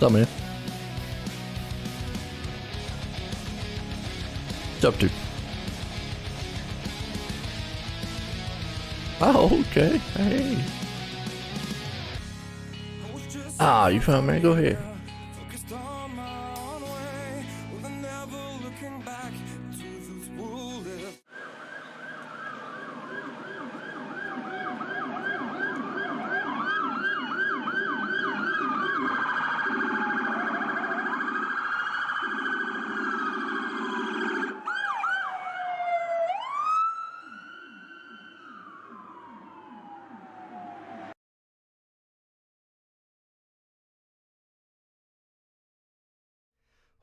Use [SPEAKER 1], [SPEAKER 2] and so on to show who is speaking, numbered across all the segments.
[SPEAKER 1] up, man? What's up, dude? Oh, okay. Hey. Ah, you found me. Go ahead.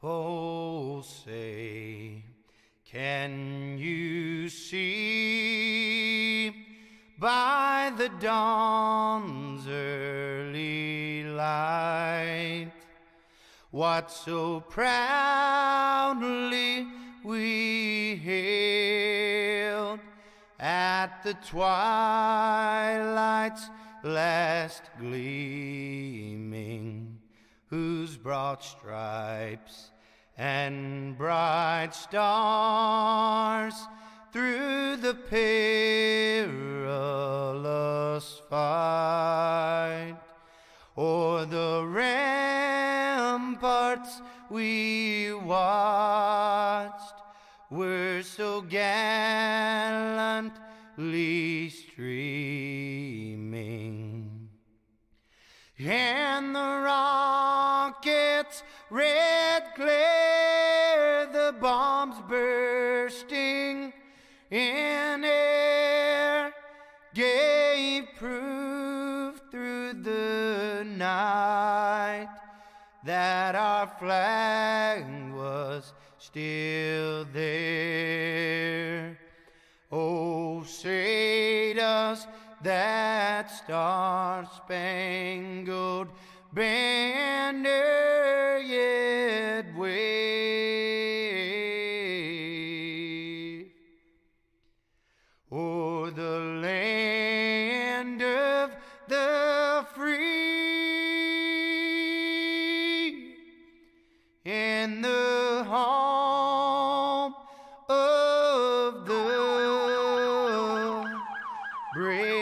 [SPEAKER 2] Oh, say, can you see by the dawn's early light what so proudly we hailed at the twilight's last gleaming, whose broad stripes and bright stars through the perilous fight o'er the ramparts we watched were so gallantly streaming, and the rockets' red glare, the bombs bursting in air, gave proof through the night that our flag was still there. Oh, say does that star-spangled banner yet wave o'er the land of the free and the home of the brave?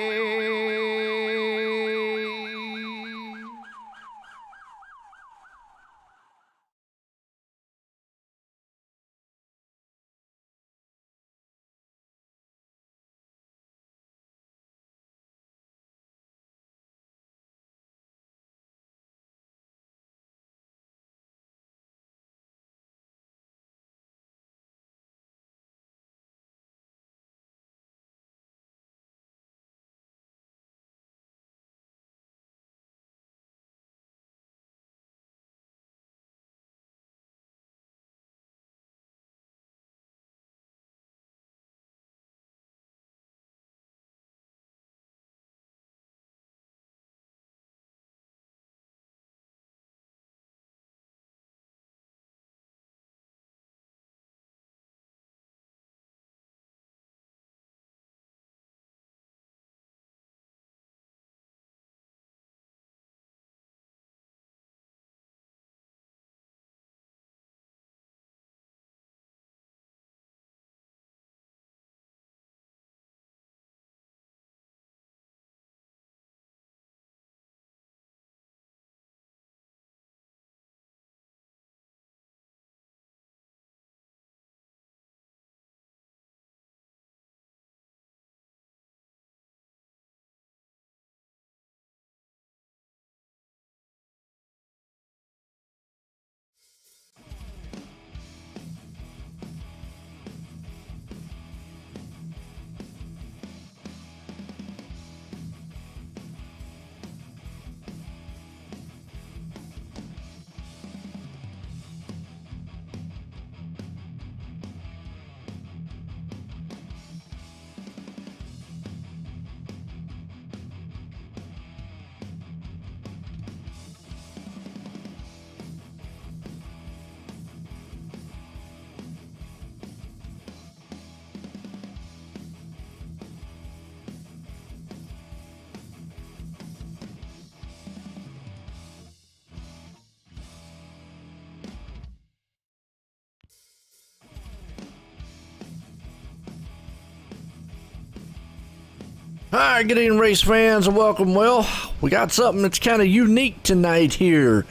[SPEAKER 1] Hi, good evening, race fans, and welcome. Well, we got something that's kind of unique tonight here.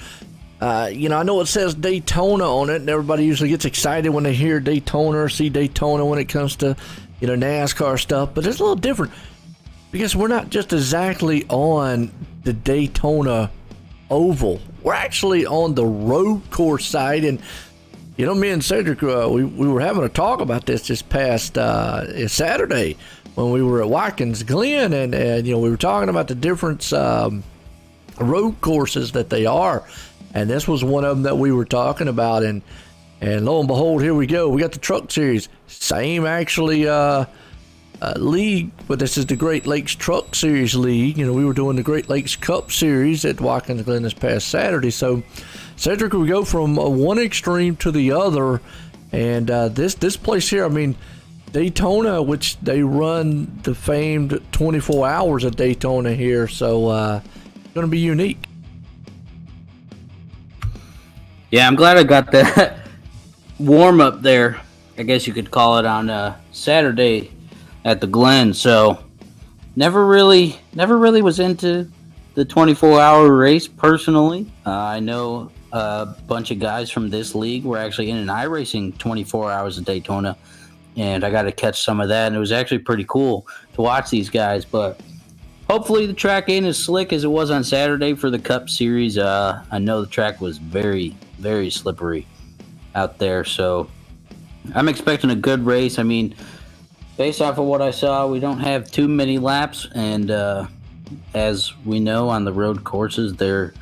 [SPEAKER 1] I know it says Daytona on it, and everybody usually gets excited when they hear Daytona or see Daytona when it comes to, NASCAR stuff. But it's a little different because we're not just exactly on the Daytona oval. We're actually on the road course side, and me and Cedric, we were having a talk about this past Saturday when we were at Watkins Glen, and we were talking about the different road courses that they are, and this was one of them that we were talking about, and lo and behold, here we go. We got the Truck Series, same actually league, but this is the Great Lakes Truck Series League. We were doing the Great Lakes Cup Series at Watkins Glen this past Saturday, so Cedric would go from one extreme to the other, and this place here, Daytona, which they run the famed 24 hours of Daytona here, so it's going to be unique.
[SPEAKER 3] Yeah, I'm glad I got that warm up there, I guess you could call it, on Saturday at the Glen. So never really was into the 24-hour race personally. I know a bunch of guys from this league were actually in an iRacing 24 hours of Daytona, and I got to catch some of that, and it was actually pretty cool to watch these guys. But hopefully the track ain't as slick as it was on Saturday for the Cup Series. I know the track was very, very slippery out there, so I'm expecting a good race. Based off of what I saw, we don't have too many laps, and as we know on the road courses, there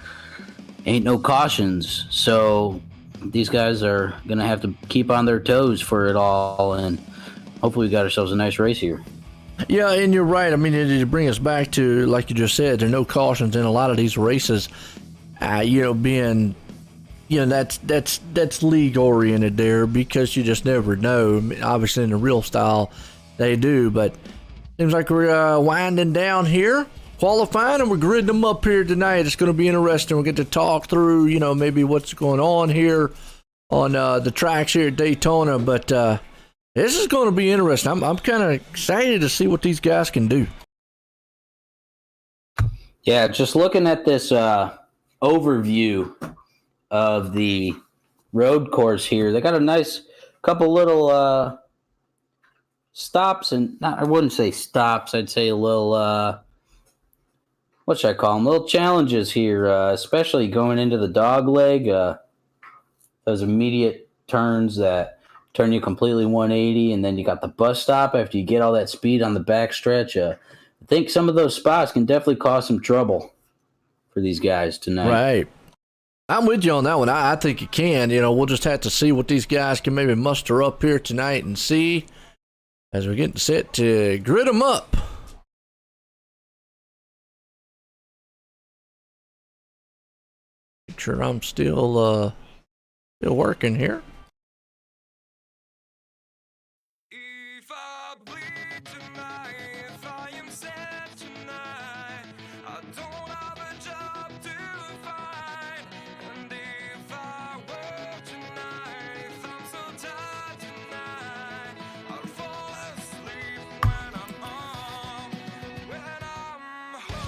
[SPEAKER 3] ain't no cautions, so these guys are going to have to keep on their toes for it all, and hopefully we got ourselves a nice race here.
[SPEAKER 1] Yeah, and you're right. It bring us back to, like you just said, there are no cautions in a lot of these races. Being, that's league oriented there, because you just never know. Obviously in the real style they do, but seems like we're winding down here, qualifying, and we're gridding them up here tonight. It's going to be interesting. We'll get to talk through, maybe what's going on here on the tracks here at Daytona, but this is going to be interesting. I'm kind of excited to see what these guys can do.
[SPEAKER 3] Yeah, just looking at this overview of the road course here, they got a nice couple little stops, and I wouldn't say stops, I'd say a little what should I call them? Little challenges here, especially going into the dog leg. Those immediate turns that turn you completely 180, and then you got the bus stop after you get all that speed on the backstretch. I think some of those spots can definitely cause some trouble for these guys tonight.
[SPEAKER 1] Right. I'm with you on that one. I think it can. We'll just have to see what these guys can maybe muster up here tonight and see as we're getting set to grid them up. Make sure I'm still working here.
[SPEAKER 4] If I bleed tonight, if I am sad tonight, I don't have a job to find. And if I work tonight, if I'm so tired tonight, I'll fall asleep when I'm home, when I'm home.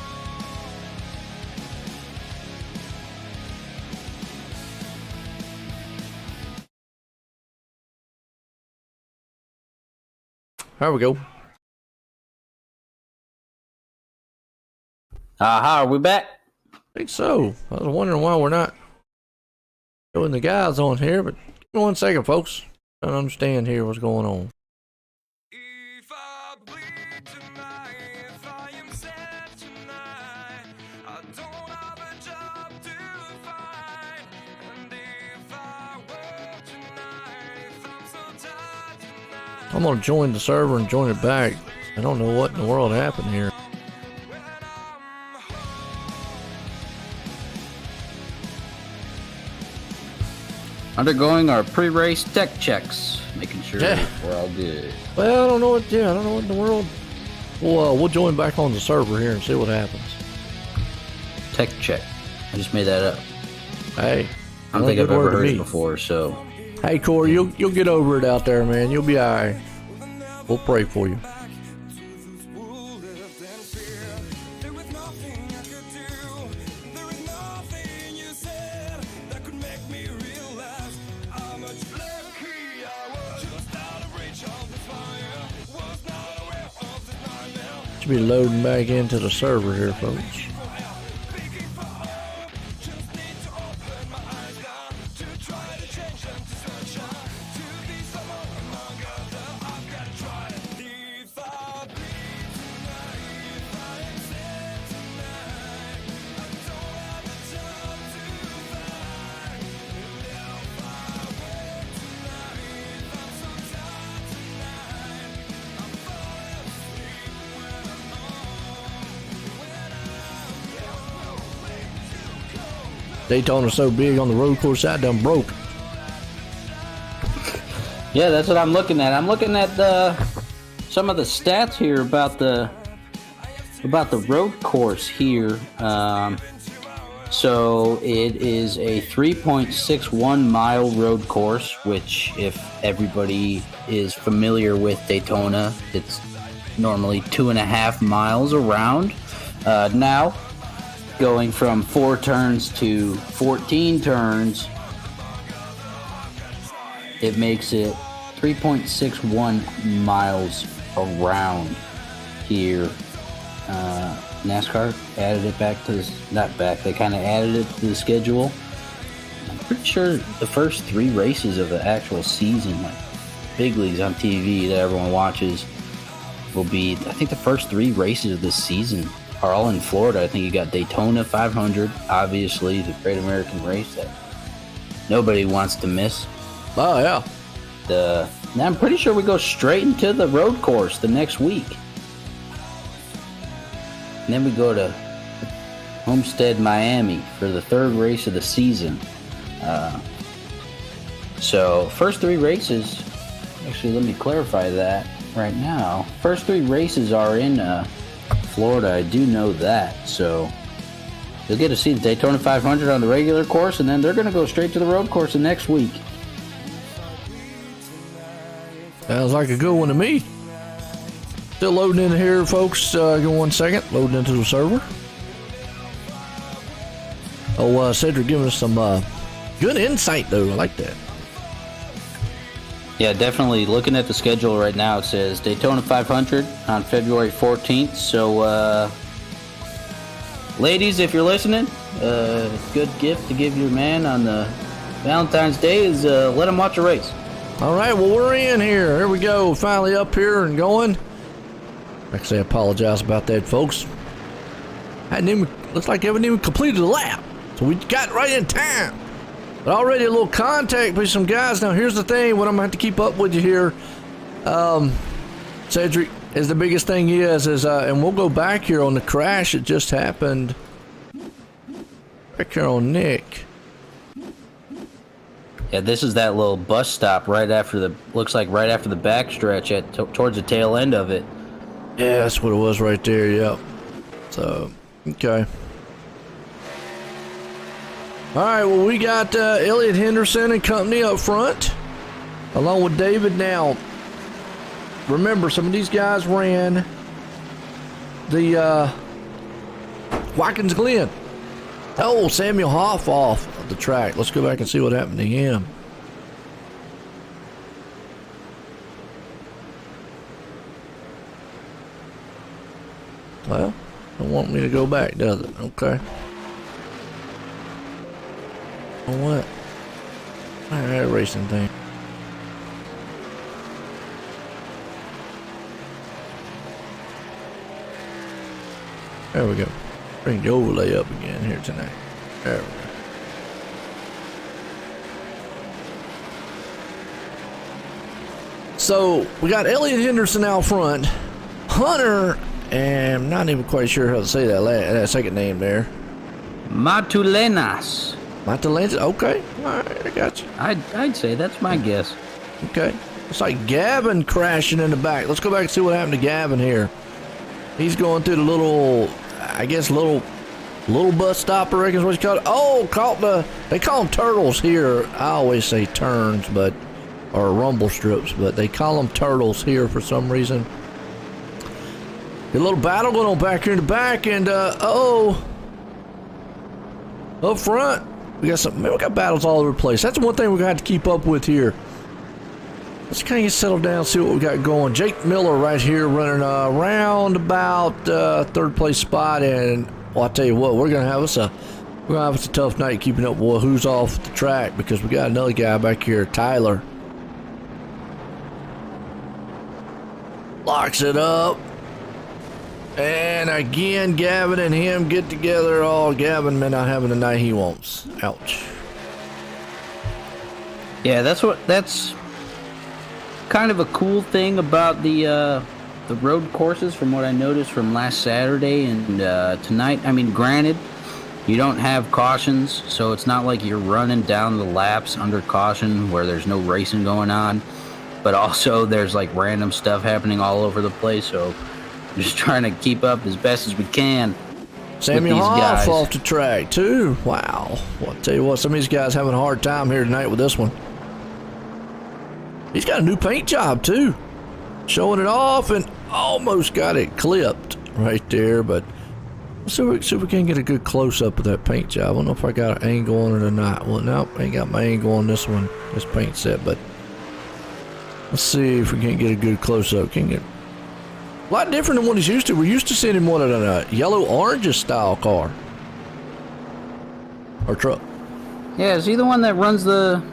[SPEAKER 1] There we go.
[SPEAKER 3] Aha, are we back?
[SPEAKER 1] I think so. I was wondering why we're not showing the guys on here, but give me 1 second, folks. I don't understand here what's going on.
[SPEAKER 4] If I bleed tonight, if I am sad tonight, I don't have a job to find. And if I work tonight, if I'm so tired tonight,
[SPEAKER 1] I'm gonna join the server and join it back. I don't know what in the world happened here.
[SPEAKER 4] when I'm home.
[SPEAKER 3] Undergoing our pre-race tech checks, making sure
[SPEAKER 1] Yeah.
[SPEAKER 3] we're all good.
[SPEAKER 1] Well, I don't know what in the world. We'll join back on the server here and see what happens.
[SPEAKER 3] Tech check. I just made that up.
[SPEAKER 1] Hey,
[SPEAKER 3] I don't think I've ever heard it before, so
[SPEAKER 1] Hey, Corey, you'll get over it out there, man. You'll be all right. We'll pray for you. Should be loading back into the server here, folks. Daytona's so big on the road course, that done broke.
[SPEAKER 3] Yeah, that's what I'm looking at. I'm looking at some of the stats here about the road course here. So it is a 3.61 mile road course, which, if everybody is familiar with Daytona, it's normally 2.5 miles around. Now, going from 4 turns to 14 turns, it makes it 3.61 miles around here. NASCAR added it back to this, not back, they kind of added it to the schedule. I'm pretty sure the first 3 races of the actual season, like big leagues on TV that everyone watches, will be, I think the first 3 races of this season are all in Florida. I think you got Daytona 500, obviously the Great American Race that nobody wants to miss.
[SPEAKER 1] Oh yeah.
[SPEAKER 3] Now I'm pretty sure we go straight into the road course the next week. And then we go to Homestead, Miami for the 3rd race of the season. So first 3 races, actually let me clarify that right now. First 3 races are in Florida, I do know that. So you'll get to see the Daytona 500 on the regular course, and then they're going to go straight to the road course the next week.
[SPEAKER 1] Sounds like a good one to me. Still loading in here, folks. Give me 1 second. Loading into the server. Oh, Cedric giving us some good insight, though. I like that.
[SPEAKER 3] Yeah, definitely. Looking at the schedule right now, it says Daytona 500 on February 14th. So, ladies, if you're listening, a good gift to give your man on the Valentine's Day is let him watch a race.
[SPEAKER 1] All right, well, we're in here. Here we go. Finally up here and going. Actually, I apologize about that, folks. Looks like I haven't even completed the lap. So we got right in time. But already a little contact with some guys. Now, here's the thing. What I'm going to have to keep up with you here, Cedric, is the biggest thing is and we'll go back here on the crash that just happened. Back here on Nick.
[SPEAKER 3] Yeah, this is that little bus stop right after the backstretch towards the tail end of it.
[SPEAKER 1] Yeah, that's what it was right there, yep. So, okay. Alright, well, we got Elliott Henderson and company up front, along with David. Now, remember, some of these guys ran the Watkins Glen. Oh, Samuel Hoff off of the track. Let's go back and see what happened to him. Well, don't want me to go back, does it? Okay. Oh, what? Alright, racing thing. There we go. Bring the overlay up again here tonight. There we go. So, we got Elliott Henderson out front. Hunter, and I'm not even quite sure how to say that second name there.
[SPEAKER 3] Matulenas.
[SPEAKER 1] Matulenas? Okay. Alright, I got you.
[SPEAKER 3] I'd say that's my guess.
[SPEAKER 1] Okay. It's like Gavin crashing in the back. Let's go back and see what happened to Gavin here. He's going through the little bus stop, I reckon is what you call it. Oh, they call them turtles here. I always say turns, or rumble strips, but they call them turtles here for some reason. A little battle going on back here in the back, and up front, we got battles all over the place. That's one thing we're gonna have to keep up with here. let's kind of get settled down, see what we got going. Jake Miller right here running around about third place spot, and well, I'll tell you what, we're gonna have us a tough night keeping up with who's off the track, because we got another guy back here, Tyler. Locks it up. And again, Gavin and him get together. Oh, Gavin may not having the night he wants. Ouch.
[SPEAKER 3] Yeah, that's kind of a cool thing about the road courses from what I noticed from last Saturday and tonight. I mean, granted, you don't have cautions, so it's not like you're running down the laps under caution where there's no racing going on, but also there's like random stuff happening all over the place, so just trying to keep up as best as we can.
[SPEAKER 1] Samuel
[SPEAKER 3] with these
[SPEAKER 1] Hoff
[SPEAKER 3] guys.
[SPEAKER 1] off the track too. Wow. Well, I'll tell you what, some of these guys having a hard time here tonight with this one. He's got a new paint job too. Showing it off and almost got it clipped right there, but let's see if we can get a good close-up of that paint job. I don't know if I got an angle on it or not. Well, nope, I ain't got my angle on this one, this paint set, but let's see if we can't get a good close-up. Can get a lot different than what he's used to. We're used to seeing him on a yellow-orange style car. Or truck.
[SPEAKER 3] Yeah, is he the one that runs the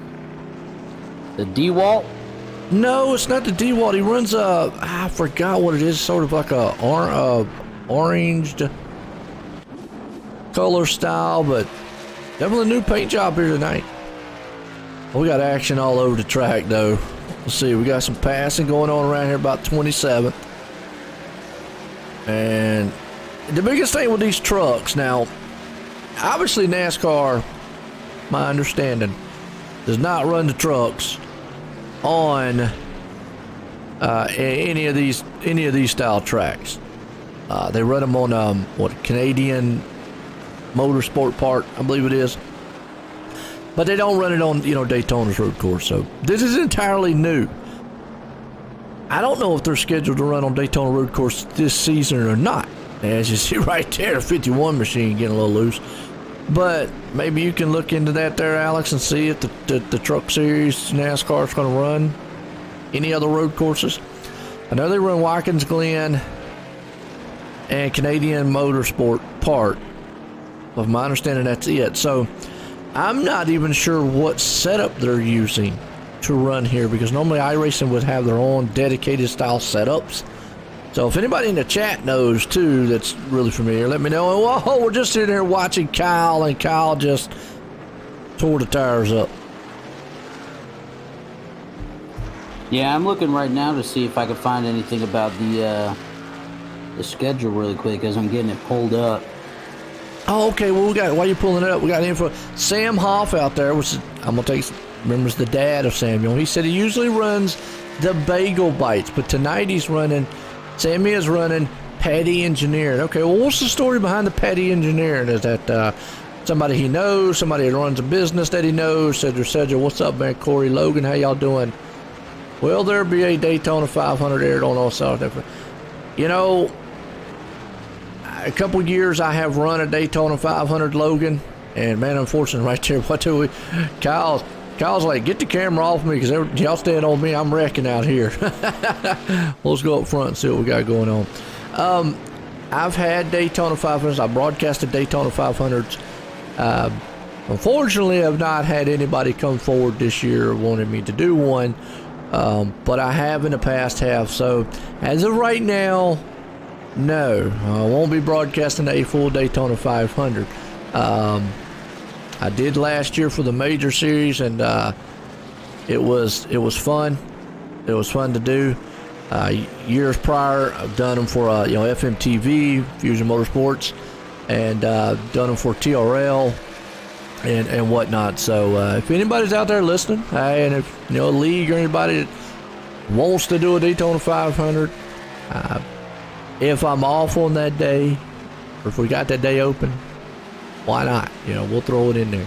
[SPEAKER 3] DeWalt?
[SPEAKER 1] No, it's not the DeWalt. He runs I forgot what it is. Sort of like a oranged color style, but definitely a new paint job here tonight. We got action all over the track, though. Let's see. We got some passing going on around here about 27th. And the biggest thing with these trucks now, obviously NASCAR, my understanding, does not run the trucks on any of these style tracks. They run them on Canadian Motorsport Park, I believe it is, but they don't run it on Daytona's road course. So this is entirely new. I don't know if they're scheduled to run on Daytona road course this season or not. As you see right there, the 51 machine getting a little loose. But maybe you can look into that there, Alex, and see if the Truck Series NASCAR is going to run any other road courses. I know they run Watkins Glen and Canadian Motorsport Park. Of my understanding, that's it. So I'm not even sure what setup they're using to run here, because normally iRacing would have their own dedicated style setups. So if anybody in the chat knows too that's really familiar, let me know. Whoa, we're just sitting here watching Kyle, and Kyle just tore the tires up.
[SPEAKER 3] Yeah, I'm looking right now to see if I can find anything about the schedule really quick, as I'm getting it pulled up.
[SPEAKER 1] Oh, okay. Well, while you're pulling it up, we got info. Sam Hoff out there, which is, I'm gonna take. Remembers the dad of Samuel. He said he usually runs the Bagel Bites, but tonight Sammy is running Petty Engineering. Okay, well, what's the story behind the Petty Engineering? Is that somebody he knows, somebody that runs a business that he knows? Cedra, what's up, man? Corey, Logan, how y'all doing? Will there be a Daytona 500 aired on all sides? A couple years I have run a Daytona 500, Logan, and man, unfortunately, right there, what do we? Kyle's like, get the camera off me, because y'all stand on me, I'm wrecking out here. Let's go up front and see what we got going on. I've had Daytona 500s. I broadcasted Daytona 500s. Unfortunately, I've not had anybody come forward this year wanting me to do one, but I have in the past have. So as of right now, no, I won't be broadcasting a full Daytona 500. I did last year for the major series, and it was fun. It was fun to do. Years prior, I've done them for FMTV, Fusion Motorsports, and done them for TRL and whatnot. So if anybody's out there listening, hey, and if a league or anybody that wants to do a Daytona 500, if I'm off on that day, or if we got that day open, why not? We'll throw it in there.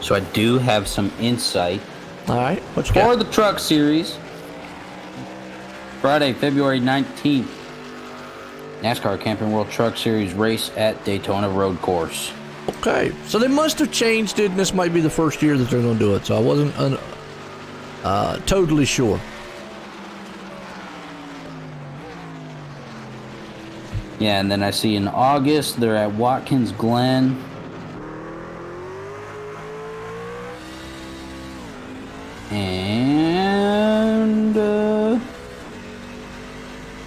[SPEAKER 3] So I do have some insight.
[SPEAKER 1] All right, what you
[SPEAKER 3] For
[SPEAKER 1] got?
[SPEAKER 3] the Truck Series, Friday, February 19th, NASCAR Camping World Truck Series race at Daytona Road Course.
[SPEAKER 1] Okay, so they must have changed it, and this might be the first year that they're going to do it. So I wasn't Totally sure.
[SPEAKER 3] Yeah, and then I see in August they're at Watkins Glen.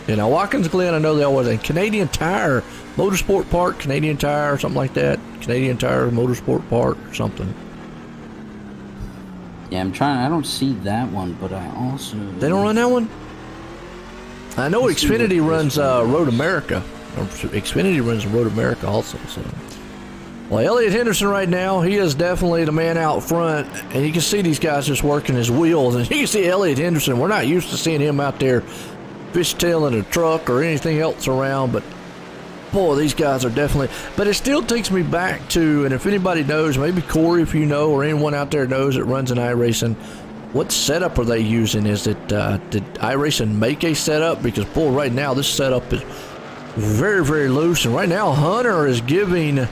[SPEAKER 3] And
[SPEAKER 1] Watkins Glen, I know they always in Canadian Tire Motorsport Park, Canadian Tire, something like that. Canadian Tire Motorsport Park or something.
[SPEAKER 3] yeah, I don't see that one, but I also...
[SPEAKER 1] They don't run that one? I know Xfinity runs Road America. Xfinity runs Road America also. So, well, Elliott Henderson right now, he is definitely the man out front, and you can see these guys just working his wheels. And you can see Elliott Henderson. We're not used to seeing him out there fishtailing a truck or anything else around, but boy, these guys are definitely. But it still takes me back to, and if anybody knows, maybe Corey, if you know, or anyone out there knows that runs an iRacing, what setup are they using? Is it did iRacing make a setup? Because boy, right now this setup is very, very loose, and right now Hunter is giving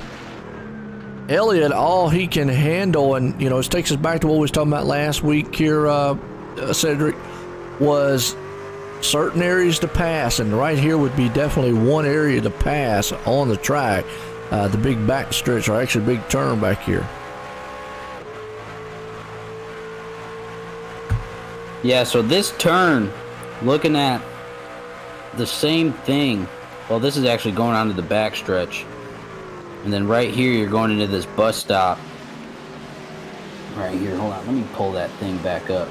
[SPEAKER 1] Elliott all he can handle, and it takes us back to what we was talking about last week here, Cedric, was certain areas to pass, and right here would be definitely one area to pass on the track. The big back stretch, or actually big turn back here.
[SPEAKER 3] Yeah, so this turn, looking at the same thing. Well, this is actually going onto the backstretch. And then right here, you're going into this bus stop. Right here, hold on, let me pull that thing back up.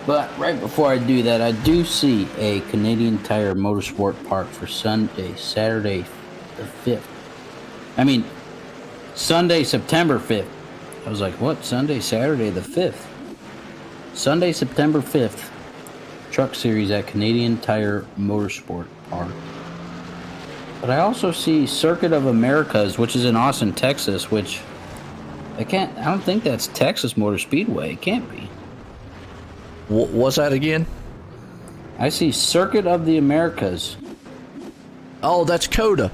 [SPEAKER 3] But right before I do that, I do see a Canadian Tire Motorsport Park for Saturday the 5th. Sunday, September 5th. I was like, what? Saturday the 5th. Sunday, September 5th. Truck Series at Canadian Tire Motorsport Park. But I also see Circuit of Americas, which is in Austin, Texas, which I don't think that's Texas Motor Speedway. It can't be.
[SPEAKER 1] What's that again?
[SPEAKER 3] I see Circuit of the Americas.
[SPEAKER 1] Oh, that's COTA.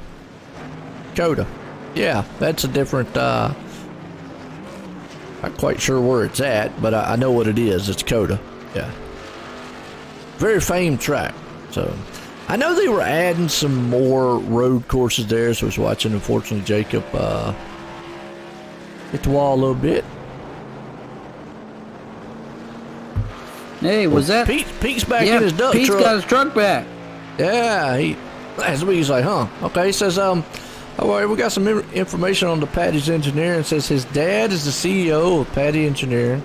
[SPEAKER 1] COTA. Yeah, that's a different, not quite sure where it's at, but I know what it is. It's COTA. Yeah. Very famed track. So, I know they were adding some more road courses there, so I was watching, unfortunately, Jacob hit the wall a little bit.
[SPEAKER 3] Hey, was that...
[SPEAKER 1] Pete's back in his duck
[SPEAKER 3] Pete's
[SPEAKER 1] truck.
[SPEAKER 3] got his truck back.
[SPEAKER 1] Yeah, last week he's like, okay. He says, all right, we got some information on the Patty's Engineering. It says his dad is the CEO of Patty Engineering.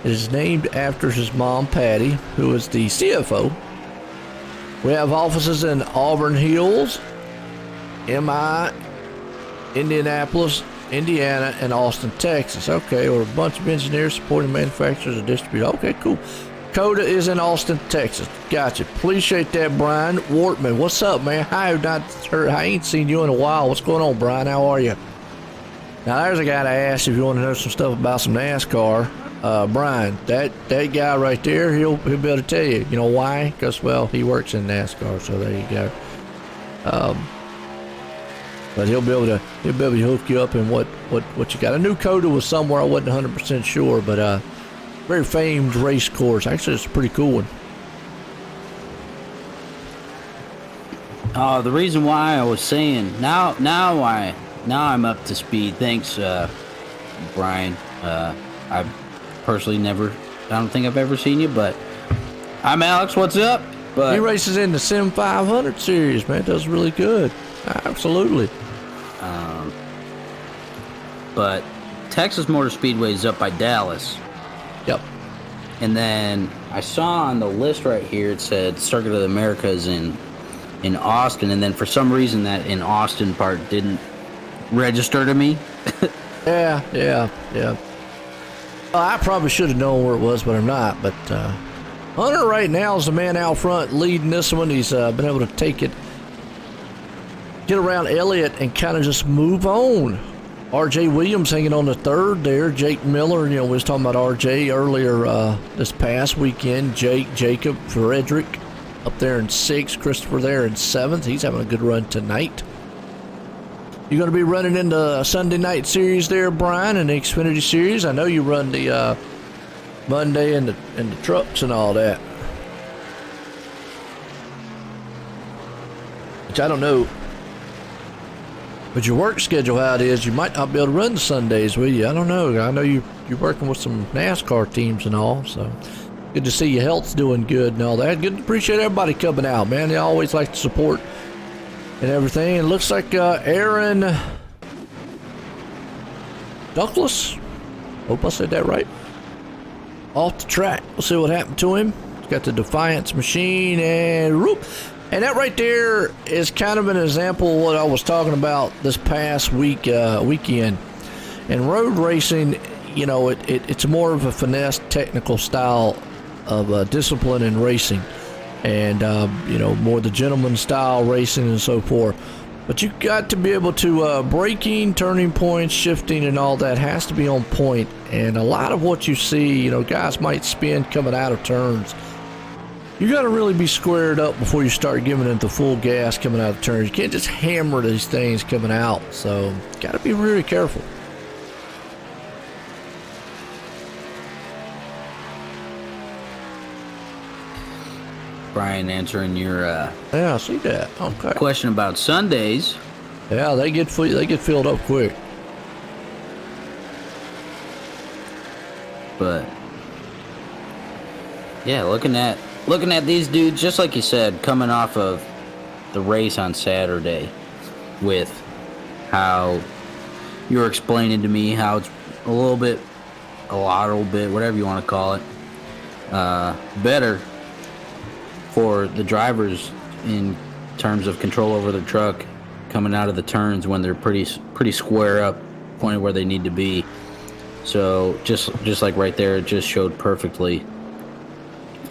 [SPEAKER 1] It is named after his mom, Patty, who is the CFO. We have offices in Auburn Hills, MI, Indianapolis, Indiana, and Austin, Texas. Okay, we're a bunch of engineers supporting manufacturers and distributors. Okay, cool. COTA is in Austin, Texas. Gotcha. Appreciate that, Brian Wortman. What's up, man? I ain't seen you in a while. What's going on, Brian? How are you? Now, there's a guy that asked if you want to know some stuff about some NASCAR. Brian, that guy right there, he'll be able to tell you. You know why? Because, well, he works in NASCAR, so there you go. But he'll be able to hook you up in what you got. I knew COTA was somewhere. I wasn't 100% sure, but very famed race course. Actually, it's a pretty cool one.
[SPEAKER 3] The reason why I was saying now I'm up to speed. Thanks, Brian. I personally I don't think I've ever seen you, but I'm Alex. What's up? But
[SPEAKER 1] he races in the Sim 500 series, man. Does really good. Absolutely.
[SPEAKER 3] But Texas Motor Speedway is up by Dallas.
[SPEAKER 1] Yep.
[SPEAKER 3] And then I saw on the list right here it said Circuit of the Americas in Austin, and then for some reason that in Austin part didn't register to me.
[SPEAKER 1] Yeah. Well, I probably should have known where it was, but I'm not. But Hunter right now is the man out front leading this one. He's been able to get around Elliott and kind of just move on. R.J. Williams hanging on the third there. Jake Miller, we was talking about R.J. earlier this past weekend. Jacob Frederick up there in 6th. Christopher there in 7th. He's having a good run tonight. You're going to be running in the Sunday night series there, Brian, in the Xfinity series. I know you run the Monday and the trucks and all that. Which I don't know. But your work schedule, how it is, you might not be able to run the Sundays, will you? I don't know. I know you're working with some NASCAR teams and all, so good to see your health's doing good and all that. Good to appreciate everybody coming out, man. They always like to support and everything. It looks like Aaron Douglas, hope I said that right, off the track. We'll see what happened to him. He's got the Defiance machine and whoop. And that right there is kind of an example of what I was talking about this past weekend. In road racing, you know, it's more of a finesse, technical style of discipline in racing. And, you know, more the gentleman style racing and so forth. But you got to be able to, braking, turning points, shifting, and all that has to be on point. And a lot of what you see, you know, guys might spin coming out of turns. You got to really be squared up before you start giving it the full gas coming out of turns. You can't just hammer these things coming out. So, got to be really careful.
[SPEAKER 3] Brian, answering your
[SPEAKER 1] Yeah, I see that. Okay.
[SPEAKER 3] question about Sundays.
[SPEAKER 1] Yeah, they get filled up quick.
[SPEAKER 3] But yeah, looking at these dudes, just like you said, coming off of the race on Saturday, with how you were explaining to me how it's a little bit, whatever you want to call it, better for the drivers in terms of control over their truck coming out of the turns when they're pretty square up, pointed where they need to be. So just like right there, it just showed perfectly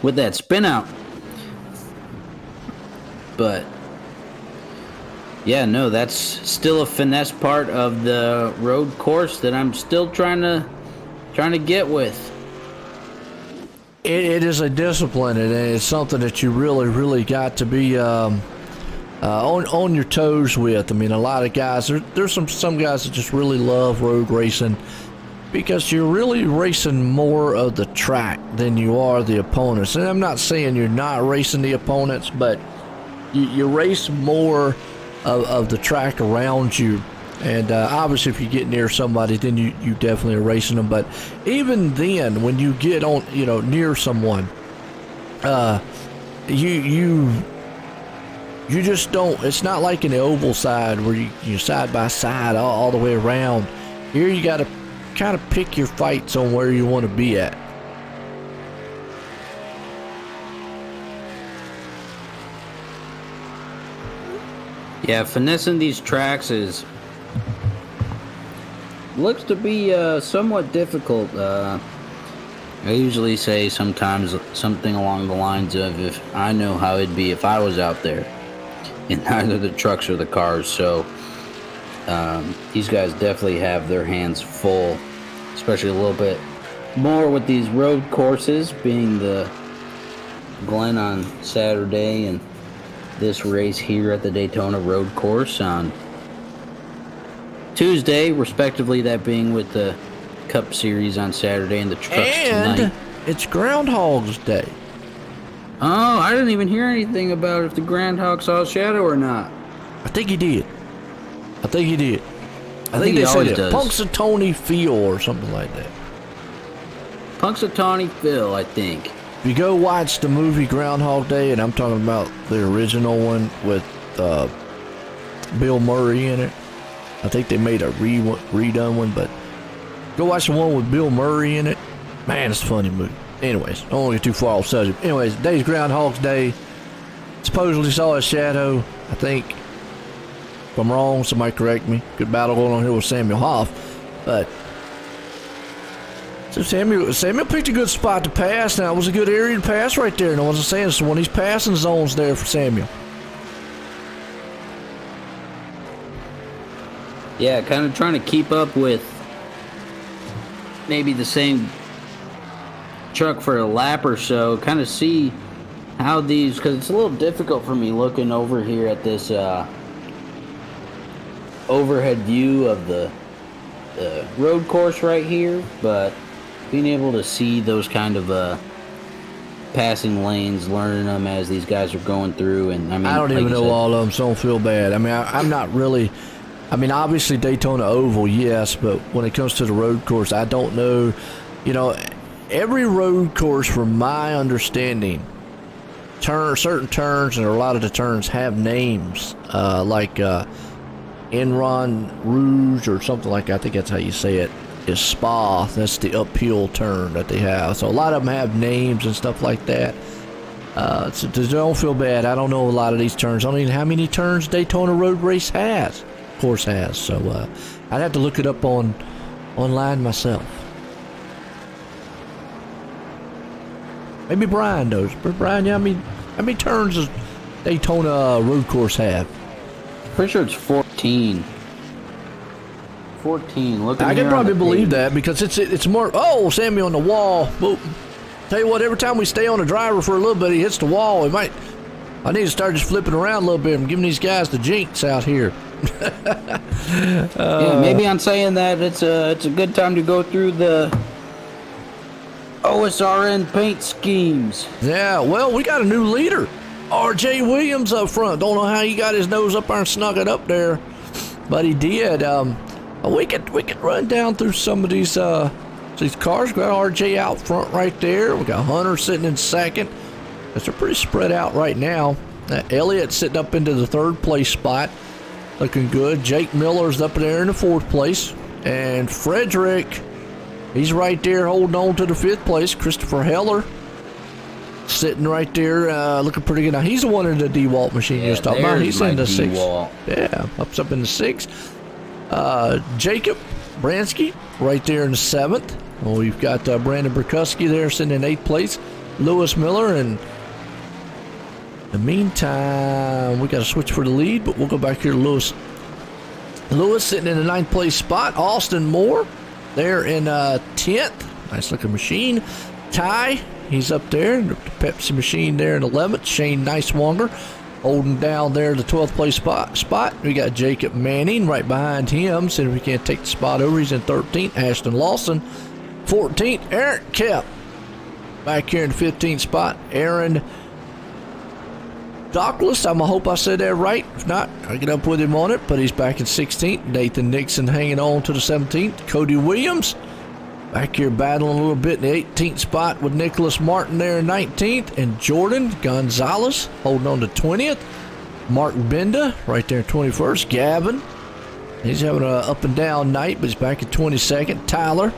[SPEAKER 3] with that spin out. But yeah, no, that's still a finesse part of the road course that I'm still trying to get with.
[SPEAKER 1] It is a discipline, and it's something that you really got to be on your toes with. I mean, a lot of guys, there's some guys that just really love road racing because you're really racing more of the track than you are the opponents. And I'm not saying you're not racing the opponents, but you race more of the track around you. And obviously, if you get near somebody, then you definitely are racing them. But even then, when you get on, you know, near someone, you just don't. It's not like in the oval side where you side by side all the way around. Here, you got to kind of pick your fights on where you want to be at.
[SPEAKER 3] Yeah, finessing these tracks looks to be somewhat difficult. I usually say sometimes something along the lines of, if I know how it'd be if I was out there in either the trucks or the cars. So these guys definitely have their hands full, especially a little bit more with these road courses, being the Glen on Saturday and this race here at the Daytona road course on Tuesday, respectively, that being with the Cup Series on Saturday and the trucks
[SPEAKER 1] and
[SPEAKER 3] tonight.
[SPEAKER 1] It's Groundhog's Day.
[SPEAKER 3] Oh, I didn't even hear anything about if the Groundhog saw a shadow or not.
[SPEAKER 1] I think he did. I think he
[SPEAKER 3] he
[SPEAKER 1] they said
[SPEAKER 3] always
[SPEAKER 1] it.
[SPEAKER 3] does.
[SPEAKER 1] Punxsutawney Phil or something like that.
[SPEAKER 3] Punxsutawney Phil, I think.
[SPEAKER 1] If you go watch the movie Groundhog Day, and I'm talking about the original one with Bill Murray in it. I think they made a redone one, but go watch the one with Bill Murray in it. Man, it's a funny movie. Anyways, I don't want to get too far off subject. Anyways, today's Groundhog's Day. Supposedly saw a shadow. I think, if I'm wrong, somebody correct me. Good battle going on here with Samuel Hoff. But so Samuel picked a good spot to pass. Now, it was a good area to pass right there. And I wasn't saying it's one of these passing zones there for Samuel.
[SPEAKER 3] Yeah, kind of trying to keep up with maybe the same truck for a lap or so. Kind of see how these, because it's a little difficult for me looking over here at this overhead view of the road course right here. But being able to see those kind of passing lanes, learning them as these guys are going through, and I mean,
[SPEAKER 1] I don't
[SPEAKER 3] like
[SPEAKER 1] even
[SPEAKER 3] you
[SPEAKER 1] know
[SPEAKER 3] said,
[SPEAKER 1] all of them, so I don't feel bad. I mean, I'm not really. I mean, obviously Daytona Oval, yes, but when it comes to the road course, I don't know. You know, every road course, from my understanding, certain turns, and a lot of the turns have names, like Enron Rouge or something like that. I think that's how you say it. Is Spa. That's the uphill turn that they have. So a lot of them have names and stuff like that. So don't feel bad. I don't know a lot of these turns. I don't even know how many turns Daytona Road Race course has. So I'd have to look it up online myself. Maybe Brian knows. But Brian, how many turns does Daytona Road Course have?
[SPEAKER 3] pretty sure it's 14. 14. Look at
[SPEAKER 1] I can probably believe that because it's more. Oh, Sammy on the wall. Boop. Tell you what, every time we stay on the driver for a little bit, he hits the wall. I need to start just flipping around a little bit and giving these guys the jinx out here.
[SPEAKER 3] Yeah, maybe I'm saying that it's a good time to go through the OSRN paint schemes.
[SPEAKER 1] Yeah, well, we got a new leader, R.J. Williams up front. Don't know how he got his nose up there and snuck it up there, but he did. We could run down through some of these cars. We got R.J. out front right there. We got Hunter sitting in second. They're pretty spread out right now. Elliott sitting up into the third place spot, looking good. Jake Miller's up there in the fourth place, and Frederick, he's right there holding on to the fifth place. Christopher Heller sitting right there, looking pretty good. Now he's the one in the DeWalt machine you was talking about. He's in the sixth. Yeah, up in the sixth. Jacob Bransky right there in the seventh. Well, we've got Brandon Burkuski there sitting in eighth place. Lewis Miller, and in the meantime, we got to switch for the lead, but we'll go back here to Lewis. Lewis sitting in the ninth place spot. Austin Moore there in 10th. Nice looking machine. Ty, he's up there. The Pepsi machine there in 11th. Shane Nicewanger holding down there the 12th place spot. We got Jacob Manning right behind him. See if we can't take the spot over. He's in 13th. Ashton Lawson, 14th. Eric Kemp back here in the 15th spot. Aaron Douglas, I hope I said that right. If not, I'll get up with him on it, but he's back in 16th. Nathan Nixon hanging on to the 17th. Cody Williams back here battling a little bit in the 18th spot with Nicholas Martin there in 19th. And Jordan Gonzalez holding on to 20th. Mark Benda right there in 21st. Gavin, he's having an up and down night, but he's back in 22nd. Tyler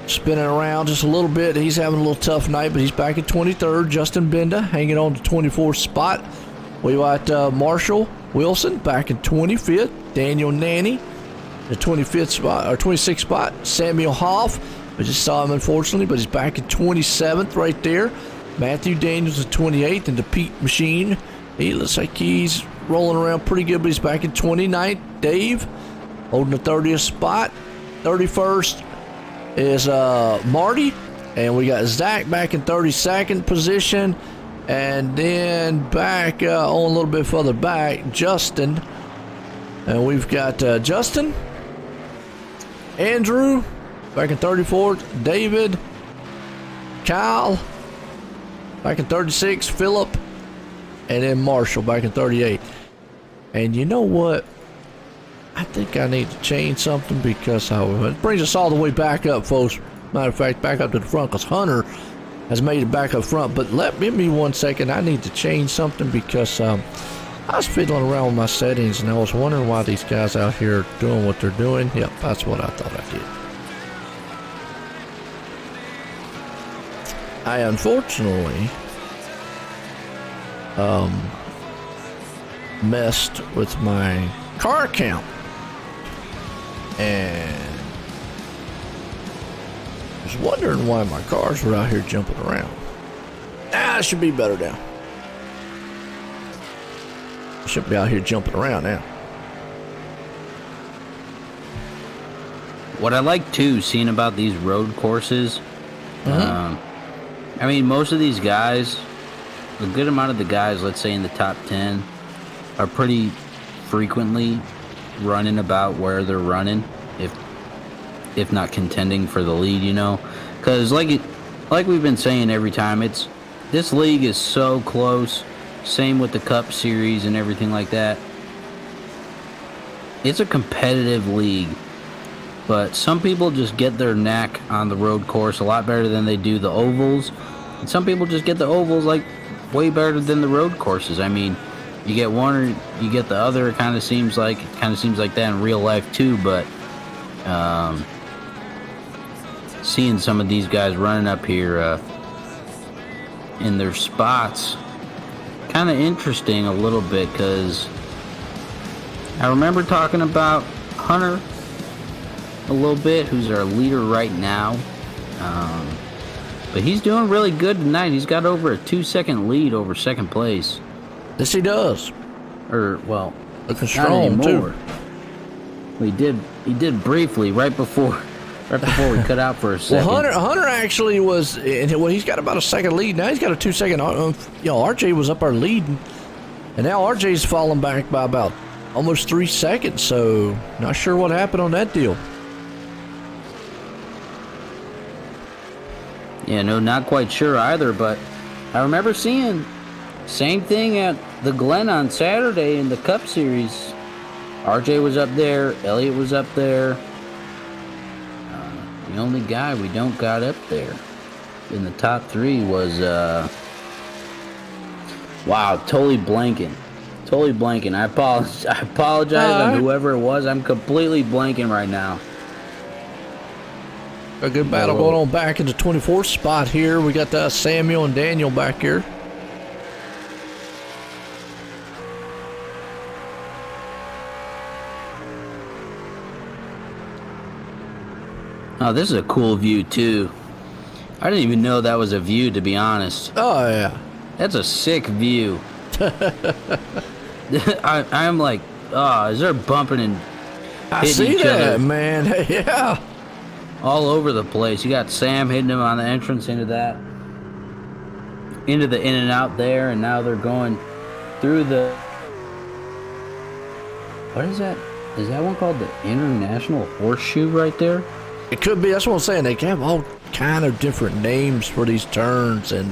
[SPEAKER 1] spinning around just a little bit. He's having a little tough night, but he's back at 23rd. Justin Benda hanging on to 24th spot. We got Marshall Wilson back in 25th. Daniel Nanny, the 25th spot or 26th spot. Samuel Hoff, we just saw him unfortunately, but he's back at 27th right there. Matthew Daniels at 28th, and the Pete Machine, he looks like he's rolling around pretty good, but he's back at 29th. Dave holding the 30th spot. 31st is Marty, and we got Zach back in 32nd position, and then back on a little bit further back, Justin, and we've got Justin, Andrew back in 34th, David, Kyle back in 36th, Philip, and then Marshall back in 38th. And you know what? I think I need to change something because it brings us all the way back up, folks. Matter of fact, back up to the front because Hunter has made it back up front. But give me 1 second. I need to change something because I was fiddling around with my settings and I was wondering why these guys out here are doing what they're doing. Yep, that's what I thought I did. I unfortunately messed with my car count. And I was wondering why my cars were out here jumping around. I should be better now. I shouldn't be out here jumping around now.
[SPEAKER 3] What I like too, seeing about these road courses, I mean, most of these guys, a good amount of the guys, let's say in the top 10, are pretty frequently running about where they're running. if not contending for the lead, you know? Because like we've been saying every time, this league is so close. Same with the Cup Series and everything like that. It's a competitive league, but some people just get their knack on the road course a lot better than they do the ovals, and some people just get the ovals like way better than the road courses. I mean, you get one or you get the other. It kind of seems like that in real life too. But seeing some of these guys running up here in their spots, kind of interesting a little bit, because I remember talking about Hunter a little bit, who's our leader right now. But he's doing really good tonight. He's got over a 2-second lead over second place.
[SPEAKER 1] Yes, he does.
[SPEAKER 3] Or, well,
[SPEAKER 1] looking
[SPEAKER 3] not
[SPEAKER 1] strong
[SPEAKER 3] anymore.
[SPEAKER 1] too.
[SPEAKER 3] He did briefly right before we cut out for a second.
[SPEAKER 1] Well, Hunter actually was. Well, he's got about a second lead now. He's got a 2-second. RJ was up our lead, and now RJ's fallen back by about almost 3 seconds. So, not sure what happened on that deal.
[SPEAKER 3] Yeah, no, not quite sure either, but I remember seeing same thing at the Glen on Saturday in the Cup Series. RJ was up there, Elliott was up there. The only guy we don't got up there in the top 3 was, wow, totally blanking. I apologize on whoever it was. I'm completely blanking right now.
[SPEAKER 1] A good battle going on back in the 24th spot here. We got Samuel and Daniel back here.
[SPEAKER 3] Oh, this is a cool view too. I didn't even know that was a view, to be honest.
[SPEAKER 1] Oh, yeah.
[SPEAKER 3] That's a sick view. I'm like, oh, is there bumping and
[SPEAKER 1] I
[SPEAKER 3] hitting
[SPEAKER 1] see
[SPEAKER 3] each
[SPEAKER 1] that,
[SPEAKER 3] other
[SPEAKER 1] man. Yeah.
[SPEAKER 3] all over the place? You got Sam hitting him on the entrance into the in and out there, and now they're going through the, what is that? Is that one called the International Horseshoe right there?
[SPEAKER 1] It could be. That's what I'm saying. They have all kind of different names for these turns, and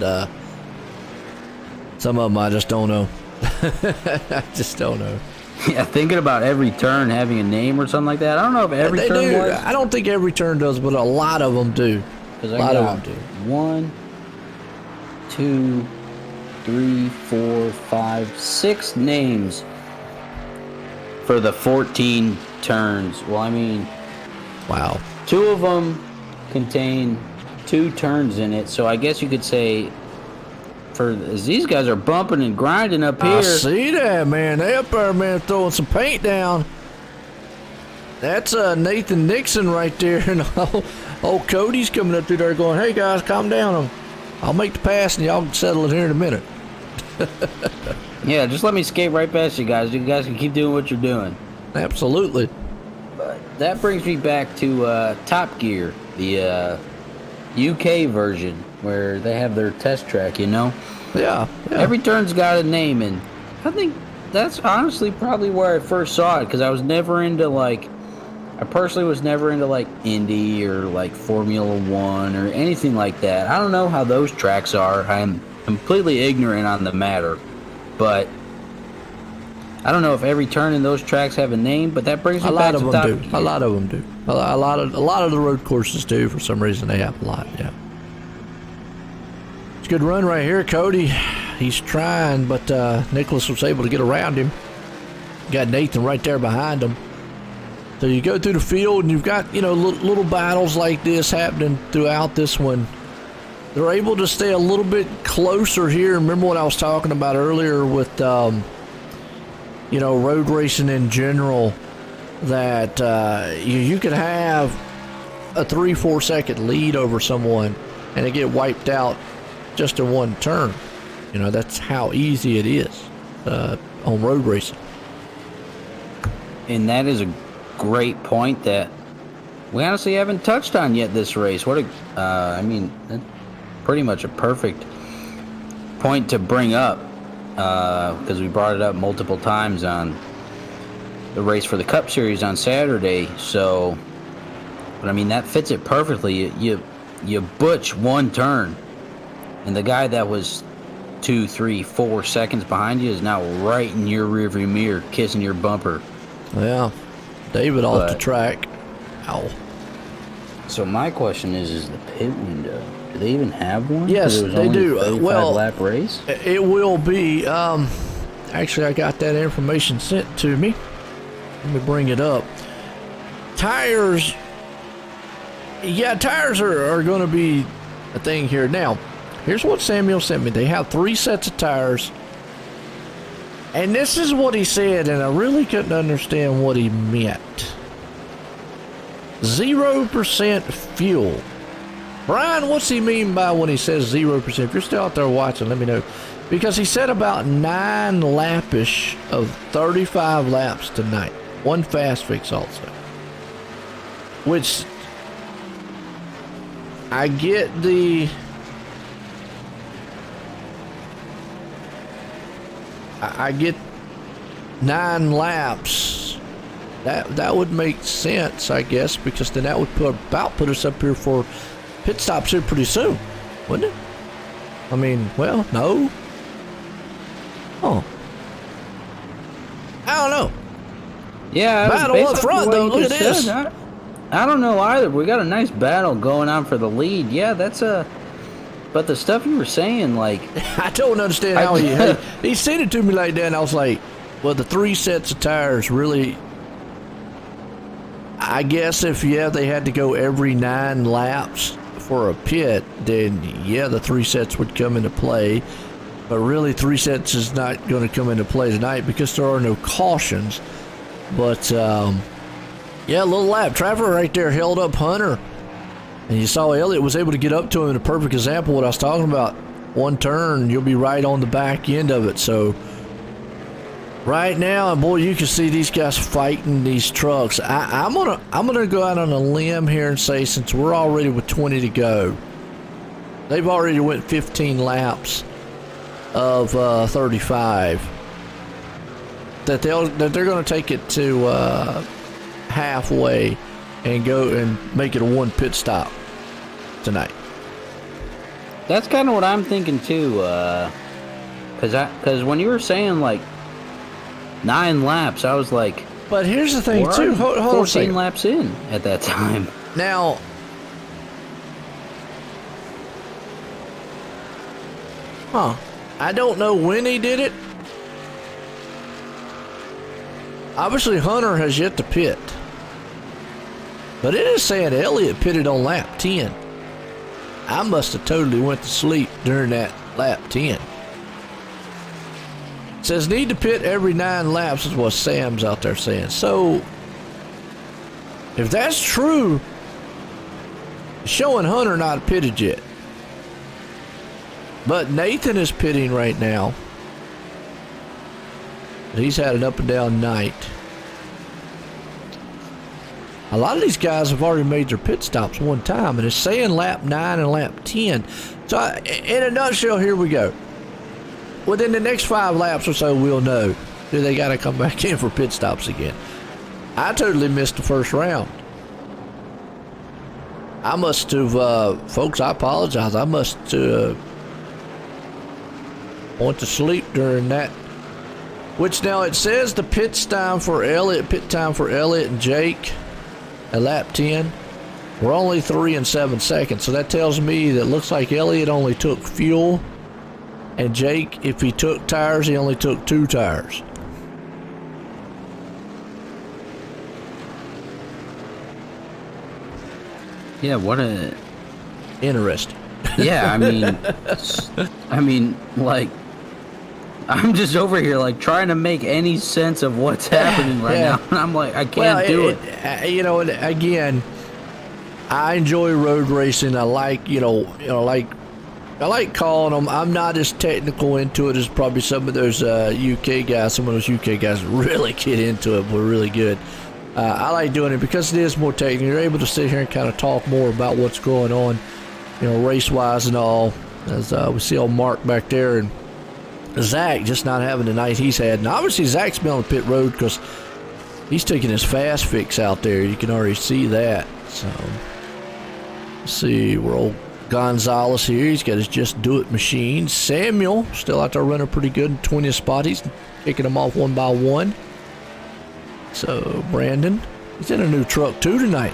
[SPEAKER 1] some of them I just don't know. I just don't know.
[SPEAKER 3] Yeah, thinking about every turn having a name or something like that. I don't know if every
[SPEAKER 1] They
[SPEAKER 3] turn
[SPEAKER 1] do.
[SPEAKER 3] was.
[SPEAKER 1] I don't think every turn does, but a lot of them do.
[SPEAKER 3] Because
[SPEAKER 1] A lot of them do.
[SPEAKER 3] 1, 2, 3, 4, 5, 6 names for the 14 turns. Well, I mean,
[SPEAKER 1] Wow.
[SPEAKER 3] 2 of them contain 2 turns in it, so I guess you could say, as these guys are bumping and grinding up here.
[SPEAKER 1] I see that, man. They up there, man, throwing some paint down. That's Nathan Nixon right there, and old Cody's coming up through there going, "Hey guys, calm down. I'll make the pass, and y'all can settle it here in a minute."
[SPEAKER 3] Yeah, just let me skate right past you guys. You guys can keep doing what you're doing.
[SPEAKER 1] Absolutely.
[SPEAKER 3] But that brings me back to Top Gear, the UK version, where they have their test track, you know?
[SPEAKER 1] Yeah.
[SPEAKER 3] Every turn's got a name, and I think that's honestly probably where I first saw it, because I was never into, like, I personally was never into, like, Indy or, like, Formula One or anything like that. I don't know how those tracks are. I am completely ignorant on the matter, but I don't know if every turn in those tracks have a name, but that brings me back to Top Gear.
[SPEAKER 1] A lot of them do. A lot of the road courses do. For some reason, they have a lot. Yeah. It's a good run right here, Cody. He's trying, but Nicholas was able to get around him. Got Nathan right there behind him. So you go through the field, and you've got little battles like this happening throughout this one. They're able to stay a little bit closer here. Remember what I was talking about earlier with road racing in general, that you could have a 3-4 second lead over someone and it get wiped out just in one turn. That's how easy it is on road racing.
[SPEAKER 3] And that is a great point that we honestly haven't touched on yet this race. That's pretty much a perfect point to bring up, because we brought it up multiple times on the race for the Cup Series on Saturday. So But I mean, that fits it perfectly. You butch one turn, and the guy that was 2, 3, 4 seconds behind you is now right in your rearview mirror, kissing your bumper.
[SPEAKER 1] Yeah, David off the track. Ow.
[SPEAKER 3] So my question is the pit window? Do they even have one?
[SPEAKER 1] Yes,
[SPEAKER 3] it was
[SPEAKER 1] they
[SPEAKER 3] only
[SPEAKER 1] do.
[SPEAKER 3] A 35 lap race.
[SPEAKER 1] It will be. Actually, I got that information sent to me. Let me bring it up. Tires. Yeah, tires are going to be a thing here. Now, here's what Samuel sent me. They have 3 sets of tires. And this is what he said, and I really couldn't understand what he meant. 0% fuel. Brian, what's he mean by when he says 0%? If you're still out there watching, let me know. Because he said about 9 lapish of 35 laps tonight. 1 fast fix also. Which, I get the... I get 9 laps. That would make sense, I guess, because then that would put us up here for pit stops here pretty soon, wouldn't it? I mean, well, no. Oh. I don't know.
[SPEAKER 3] Yeah,
[SPEAKER 1] battle up front, though. Look at this.
[SPEAKER 3] I don't know either. We got a nice battle going on for the lead. Yeah, that's a... But the stuff you were saying, like...
[SPEAKER 1] I don't understand how he said it to me like that, and I was like, well, the 3 sets of tires really... I guess if, they had to go every 9 laps for a pit, then, the 3 sets would come into play. But really, 3 sets is not going to come into play tonight because there are no cautions. But, a little lap. Trevor right there held up Hunter. And you saw Elliott was able to get up to him in a perfect example of what I was talking about. 1 turn, you'll be right on the back end of it. So, right now, and boy, you can see these guys fighting these trucks. I'm gonna go out on a limb here and say, since we're already with 20 to go, they've already went 15 laps of 35. That they're going to take it to halfway and go and make it a 1 pit stop tonight.
[SPEAKER 3] That's kind of what I'm thinking too. Because when you were saying like 9 laps, I was like,
[SPEAKER 1] but here's the thing too. Hold on
[SPEAKER 3] 14 laps in at that time.
[SPEAKER 1] Now, I don't know when he did it. Obviously, Hunter has yet to pit. But it is saying Elliott pitted on lap 10. I must have totally went to sleep during that lap 10. It says need to pit every 9 laps is what Sam's out there saying. So, if that's true, it's showing Hunter not pitted yet. But Nathan is pitting right now. He's had an up and down night. A lot of these guys have already made their pit stops 1 time, and it's saying lap 9 and lap 10. So, in a nutshell, here we go. Within the next 5 laps or so, we'll know. Do they got to come back in for pit stops again? I totally missed the first round. I must have, folks, I apologize. I must went to sleep during that. Which now it says the pit time for Elliott and Jake at lap 10 were only 3 and 7 seconds. So that tells me that looks like Elliott only took fuel, and Jake, if he took tires, he only took 2 tires.
[SPEAKER 3] Yeah, what a
[SPEAKER 1] interesting.
[SPEAKER 3] Yeah, I mean, like, I'm just over here, like, trying to make any sense of what's happening right now. And I'm like, I can't do it.
[SPEAKER 1] You know, again, I enjoy road racing. I like, I like calling them. I'm not as technical into it as probably some of those UK guys. Some of those UK guys really get into it. We're really good. I like doing it because it is more technical. You're able to sit here and kind of talk more about what's going on, race-wise and all. As we see old Mark back there, and Zach just not having the night he's had. And obviously Zach's been on the pit road because He's taking his fast fix out there. You can already see that. So, let's see. We're old Gonzalez here. He's got his Just Do It machine. Samuel still out there running pretty good in 20th spot. He's kicking them off one by one. So, Brandon, he's in a new truck too tonight.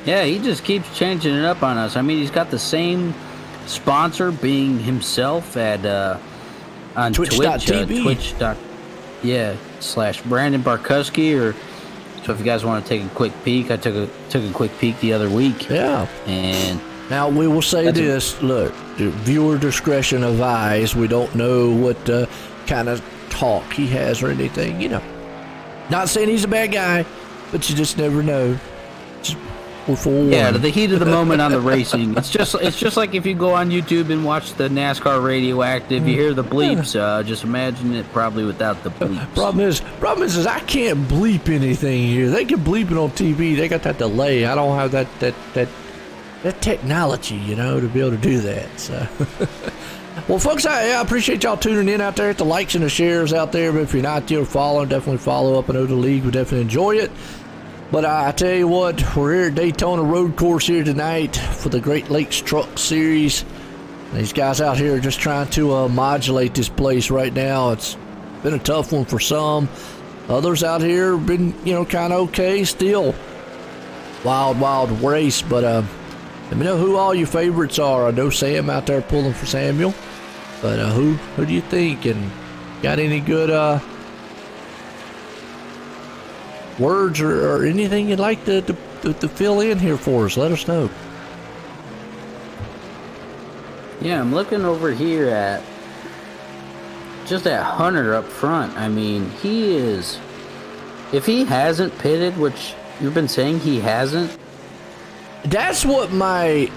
[SPEAKER 3] Yeah, he just keeps changing it up on us. I mean, he's got the same sponsor, being himself at on Twitch.
[SPEAKER 1] Twitch.tv.
[SPEAKER 3] / Brandon Barkuski. Or so if you guys want to take a quick peek, I took a quick peek the other week.
[SPEAKER 1] Yeah.
[SPEAKER 3] And
[SPEAKER 1] now we will say this: look, viewer discretion advised. We don't know what kind of talk he has or anything. You know, not saying he's a bad guy, but you just never know.
[SPEAKER 3] Yeah, the heat of the moment on the racing. It's just like if you go on YouTube and watch the NASCAR Radioactive, you hear the bleeps. Just imagine it probably without the bleeps.
[SPEAKER 1] Problem is I can't bleep anything here. They can bleep it on TV. They got that delay. I don't have that technology, you know, to be able to do that. So, well, folks, I appreciate y'all tuning in out there. Hit the likes and the shares out there. But if you're not still following, definitely follow up. I know the league would definitely enjoy it. But I tell you what, we're here at Daytona Road Course here tonight for the Great Lakes Truck Series. These guys out here are just trying to modulate this place right now. It's been a tough one for some. Others out here have been, you know, kind of okay still. Wild race. But let me know who all your favorites are. I know Sam out there pulling for Samuel. But who do you think? And got any good words or anything you'd like to fill in here for us? Let us know.
[SPEAKER 3] Yeah, I'm looking over here at just that Hunter up front. I mean, he is, if he hasn't pitted, which you've been saying he hasn't.
[SPEAKER 1] That's what my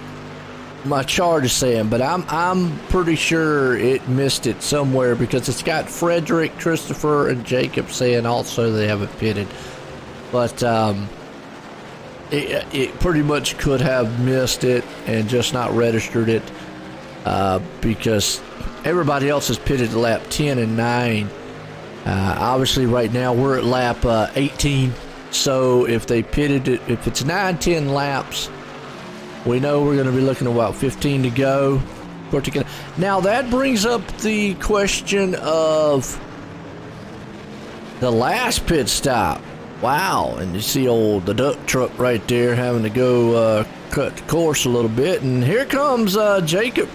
[SPEAKER 1] chart is saying, but I'm pretty sure it missed it somewhere because it's got Frederick, Christopher, and Jacob saying also they haven't pitted. But it pretty much could have missed it and just not registered it because everybody else has pitted at lap 10 and 9. Obviously, right now we're at lap 18. So if they pitted it, if it's 9-10 laps, we know we're going to be looking at about 15 to go. Now that brings up the question of the last pit stop. Wow, and you see the duck truck right there having to go cut the course a little bit. And here comes Jacob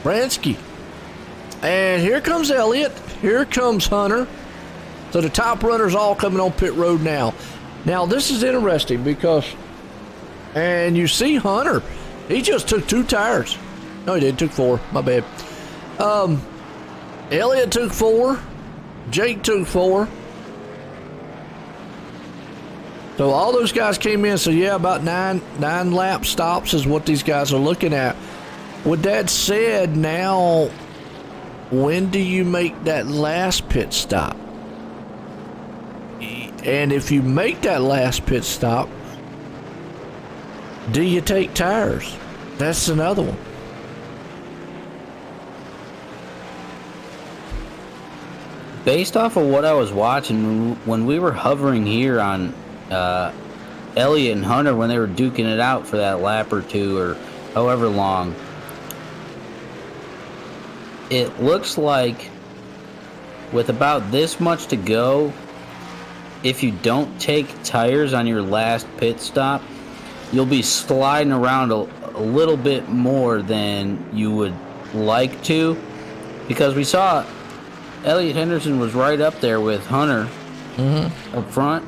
[SPEAKER 1] Bransky. And here comes Elliott. Here comes Hunter. So the top runners all coming on pit road now. Now this is interesting because, and you see Hunter, he just took 2 tires. No, he didn't, took 4, my bad. Elliott took 4. Jake took 4. So all those guys came in. So yeah, about nine lap stops is what these guys are looking at. With that said, now when do you make that last pit stop? And if you make that last pit stop, do you take tires? That's another one.
[SPEAKER 3] Based off of what I was watching when we were hovering here on Elliott and Hunter, when they were duking it out for that lap or 2 or however long, it looks like with about this much to go, if you don't take tires on your last pit stop, you'll be sliding around a little bit more than you would like to, because we saw Elliott Henderson was right up there with Hunter up front,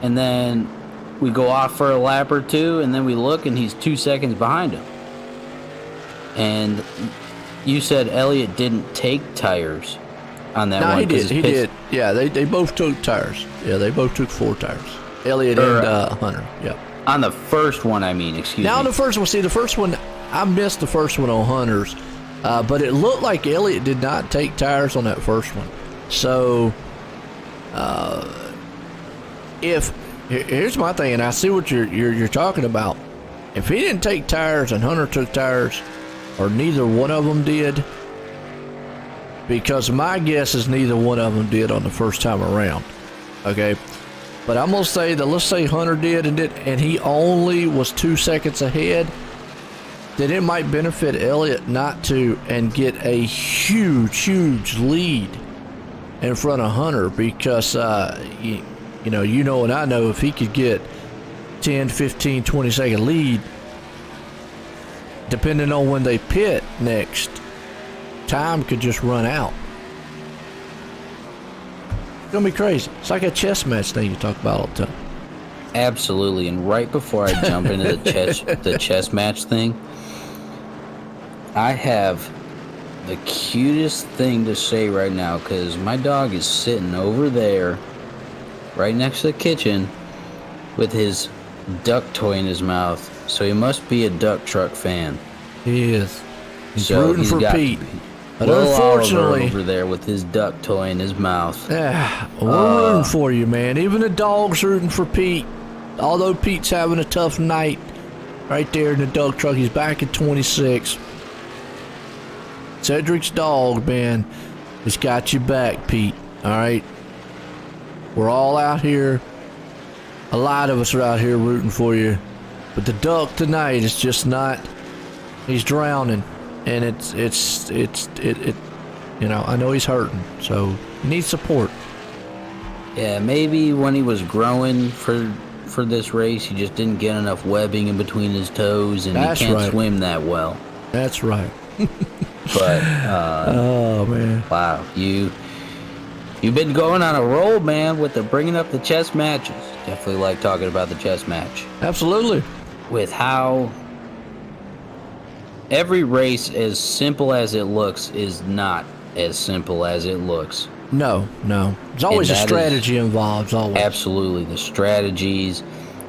[SPEAKER 3] and then we go off for a lap or 2, and then we look and he's 2 seconds behind him. And you said Elliott didn't take tires on that one.
[SPEAKER 1] No, he did. He did. Yeah, they both took tires. Yeah, they both took 4 tires. Elliott and Hunter. Yeah.
[SPEAKER 3] On the first one, I mean, excuse me.
[SPEAKER 1] Now on the first one, see, the first one, I missed the first one on Hunter's, but it looked like Elliott did not take tires on that first one. So, here's my thing, and I see what you're talking about. If he didn't take tires and Hunter took tires, or neither one of them did, because my guess is neither one of them did on the first time around. Okay, but I'm gonna say that, let's say Hunter did and he only was 2 seconds ahead. Then it might benefit Elliott not to and get a huge lead in front of Hunter, because you know and I know, if he could get 10, 15, 20 second lead, depending on when they pit next, time could just run out. It's gonna be crazy. It's like a chess match thing you talk about all the time.
[SPEAKER 3] Absolutely. And right before I jump into the chess match thing, I have the cutest thing to say right now, because my dog is sitting over there right next to the kitchen with his duck toy in his mouth. So he must be a duck truck fan.
[SPEAKER 1] He is. He's
[SPEAKER 3] So
[SPEAKER 1] rooting
[SPEAKER 3] he's
[SPEAKER 1] for
[SPEAKER 3] got
[SPEAKER 1] Pete. But
[SPEAKER 3] Little Oliver
[SPEAKER 1] unfortunately,
[SPEAKER 3] over there with his duck toy in his mouth.
[SPEAKER 1] we're rooting for you, man. Even the dog's rooting for Pete. Although Pete's having a tough night right there in the duck truck. He's back at 26. Cedric's dog, man, has got you back, Pete. All right? We're all out here. A lot of us are out here rooting for you. But the duck tonight is just not... He's drowning. And it's you know, I know he's hurting. So, he needs support.
[SPEAKER 3] Yeah, maybe when he was growing for this race, he just didn't get enough webbing in between his toes, and
[SPEAKER 1] That's
[SPEAKER 3] he can't
[SPEAKER 1] right.
[SPEAKER 3] swim that well.
[SPEAKER 1] That's right.
[SPEAKER 3] But
[SPEAKER 1] Oh, man.
[SPEAKER 3] wow, you've been going on a roll, man, with the bringing up the chess matches. Definitely like talking about the chess match.
[SPEAKER 1] Absolutely.
[SPEAKER 3] With how every race, as simple as it looks, is not as simple as it looks.
[SPEAKER 1] No. There's always a
[SPEAKER 3] that is-
[SPEAKER 1] strategy involved. Always.
[SPEAKER 3] Absolutely, the strategies,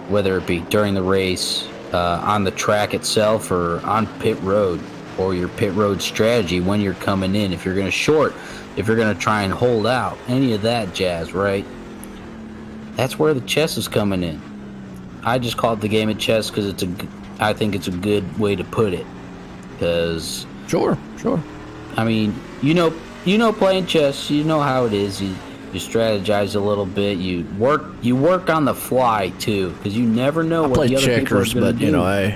[SPEAKER 3] whether it be during the race, on the track itself, or on pit road, or your pit road strategy when you're coming in, if you're going to short, if you're going to try and hold out, any of that jazz, right? That's where the chess is coming in. I just call it the game of chess because I think it's a good way to put it. Because
[SPEAKER 1] Sure.
[SPEAKER 3] I mean, you know, playing chess, you know how it is. You strategize a little bit. You work on the fly too, because you never know
[SPEAKER 1] I
[SPEAKER 3] what
[SPEAKER 1] play
[SPEAKER 3] the other people are
[SPEAKER 1] checkers,
[SPEAKER 3] going to
[SPEAKER 1] but
[SPEAKER 3] do.
[SPEAKER 1] you know,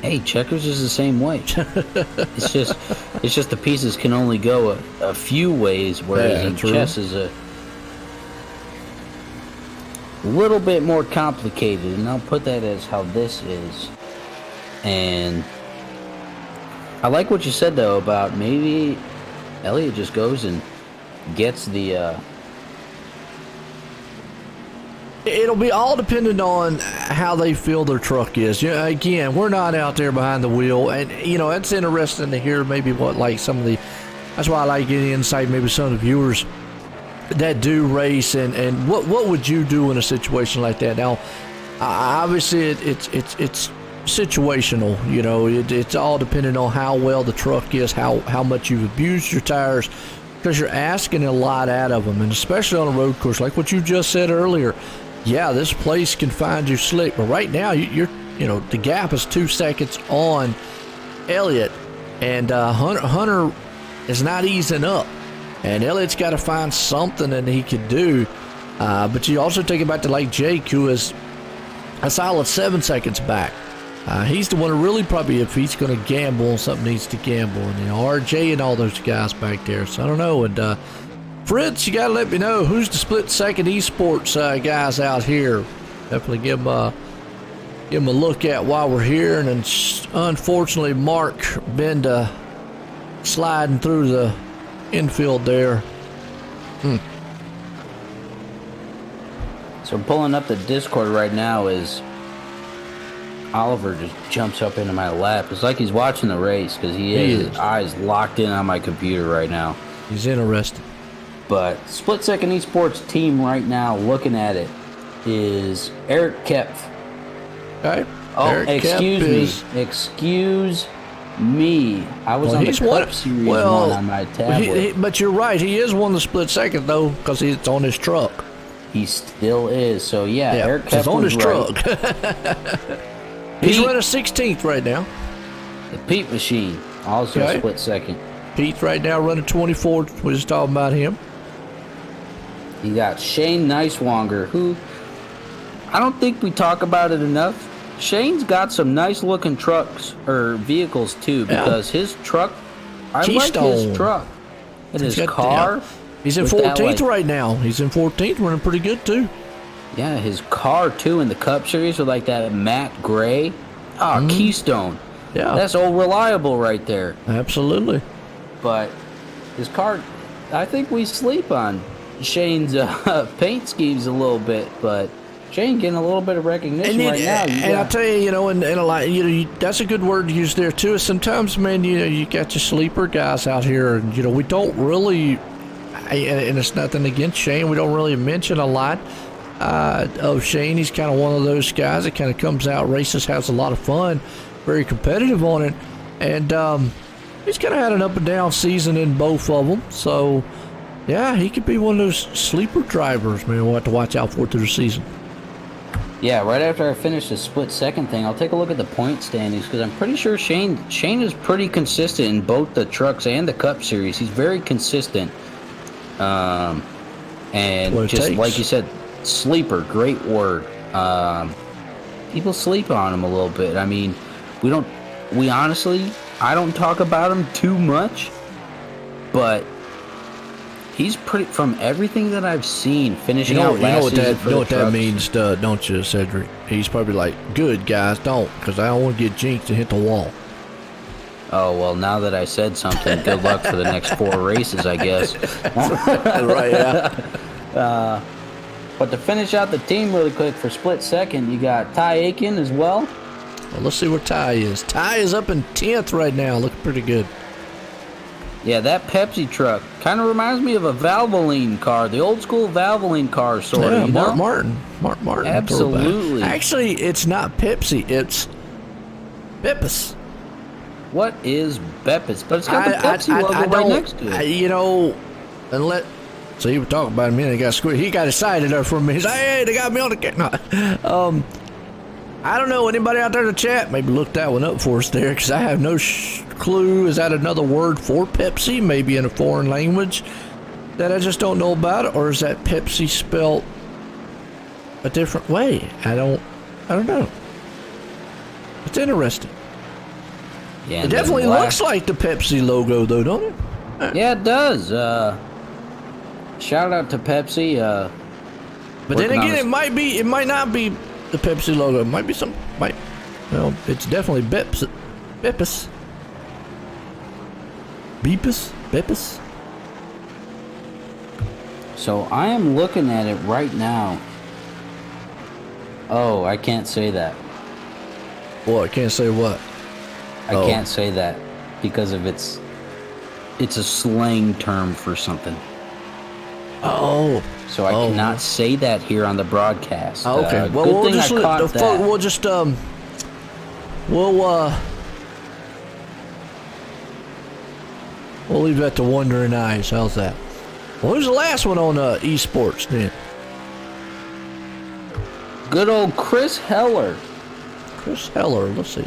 [SPEAKER 3] Hey, checkers is the same way. it's just the pieces can only go a few ways, whereas
[SPEAKER 1] Yeah,
[SPEAKER 3] in
[SPEAKER 1] true.
[SPEAKER 3] chess is a little bit more complicated, and I'll put that as how this is. And I like what you said though about maybe Elliott just goes and gets the
[SPEAKER 1] it'll be all dependent on how they feel their truck is. You know, again, we're not out there behind the wheel, and you know, it's interesting to hear maybe what like some of the. That's why I like getting insight. Maybe some of the viewers that do race, and what would you do in a situation like that? Now, obviously, it's situational. You know, it's all dependent on how well the truck is, how much you've abused your tires, because you're asking a lot out of them, and especially on a road course like what you just said earlier. Yeah, this place can find you slick, but right now you know the gap is 2 seconds on Elliott, and Hunter is not easing up, and Elliott's got to find something that he could do. But you also take it back to like Jake, who is a solid 7 seconds back. He's the one who really probably, if he's going to gamble on something, needs to gamble, and you know RJ and all those guys back there. So I don't know. And Fritz, you got to let me know who's the split second esports guys out here. Definitely give them a look at while we're here. And then unfortunately, Mark Benda sliding through the infield there.
[SPEAKER 3] So pulling up the Discord right now is Oliver just jumps up into my lap. It's like he's watching the race because he has his eyes locked in on my computer right now.
[SPEAKER 1] He's interested.
[SPEAKER 3] But split second esports team right now, looking at it, is Eric Kepf.
[SPEAKER 1] Okay.
[SPEAKER 3] Oh,
[SPEAKER 1] Eric
[SPEAKER 3] excuse
[SPEAKER 1] Kemp
[SPEAKER 3] me. Excuse me. I was on the
[SPEAKER 1] he's
[SPEAKER 3] Cup Series one on my tablet.
[SPEAKER 1] But you're right. He is one of the split second though, because it's on his truck.
[SPEAKER 3] He still is. So yeah, Eric
[SPEAKER 1] it's
[SPEAKER 3] Kepf
[SPEAKER 1] on
[SPEAKER 3] was
[SPEAKER 1] his
[SPEAKER 3] right.
[SPEAKER 1] truck. He's
[SPEAKER 3] Pete-
[SPEAKER 1] running 16th right now.
[SPEAKER 3] The Pete Machine, also
[SPEAKER 1] Okay.
[SPEAKER 3] split second.
[SPEAKER 1] 14th right now, running 24th. We're just talking about him.
[SPEAKER 3] You got Shane Neiswanger, who I don't think we talk about it enough. Shane's got some nice looking trucks or vehicles too, because his truck, I like his truck. And his car.
[SPEAKER 1] He's in 14th right now. He's in 14th, running pretty good too.
[SPEAKER 3] Yeah, his car too in the Cup Series with like that matte gray. Keystone.
[SPEAKER 1] Yeah.
[SPEAKER 3] That's old reliable right there.
[SPEAKER 1] Absolutely.
[SPEAKER 3] But his car, I think we sleep on Shane's paint schemes a little bit, but Shane getting a little bit of recognition right now.
[SPEAKER 1] And I'll tell you, and a lot, that's a good word to use there too. Sometimes, man, you got your sleeper guys out here, and we don't really, and it's nothing against Shane. We don't really mention a lot of Shane. He's kind of one of those guys that kind of comes out, races, has a lot of fun, very competitive on it, and he's kind of had an up and down season in both of them. So, yeah, he could be one of those sleeper drivers, man. We'll have to watch out for through the season.
[SPEAKER 3] Yeah, right after I finish the split second thing, I'll take a look at the point standings, because I'm pretty sure Shane is pretty consistent in both the trucks and the Cup Series. He's very consistent. And just like you said, sleeper, great word. People sleep on him a little bit. I mean, we honestly, I don't talk about him too much, but he's pretty, from everything that I've seen, finishing out last season for the
[SPEAKER 1] what that
[SPEAKER 3] trucks.
[SPEAKER 1] means, don't you, Cedric? He's probably like, good, guys, don't, because I don't want to get jinxed and hit the wall.
[SPEAKER 3] Oh, well, now that I said something, good luck for the next 4 races, I guess.
[SPEAKER 1] Right, yeah.
[SPEAKER 3] But to finish out the team really quick for split second, you got Ty Aiken as well.
[SPEAKER 1] Well, let's see where Ty is. Ty is up in 10th right now, looking pretty good.
[SPEAKER 3] Yeah, that Pepsi truck kind of reminds me of a Valvoline car, the old school Valvoline car, sort of.
[SPEAKER 1] Yeah, Mark Martin.
[SPEAKER 3] Absolutely.
[SPEAKER 1] Throwback. Actually, it's not Pepsi, it's Beppis.
[SPEAKER 3] What is Beppis? But it's got the Pepsi logo right next to it.
[SPEAKER 1] So he was talking about me and he got squished. He got excited there for me. He's like, hey, they got me on the camera. No. I don't know. Anybody out there in the chat? Maybe look that one up for us there, because I have no clue. Is that another word for Pepsi? Maybe in a foreign language that I just don't know about? Or is that Pepsi spelled a different way? I don't know. It's interesting.
[SPEAKER 3] Yeah,
[SPEAKER 1] It definitely looks like the Pepsi logo, though, don't it?
[SPEAKER 3] Yeah, it does. Shout out to Pepsi.
[SPEAKER 1] But then again, it might not be the Pepsi logo. It might be it's definitely Beppis. Beepus?
[SPEAKER 3] So I am looking at it right now. Oh, I can't say that.
[SPEAKER 1] What? Can't say what?
[SPEAKER 3] I can't say that because of it's a slang term for something.
[SPEAKER 1] Oh.
[SPEAKER 3] So I cannot say that here on the broadcast.
[SPEAKER 1] Okay. Well,
[SPEAKER 3] we'll just
[SPEAKER 1] we'll leave that to wondering eyes. How's that? Well, who's the last one on esports then?
[SPEAKER 3] Good old Chris Heller.
[SPEAKER 1] Chris Heller. Let's see.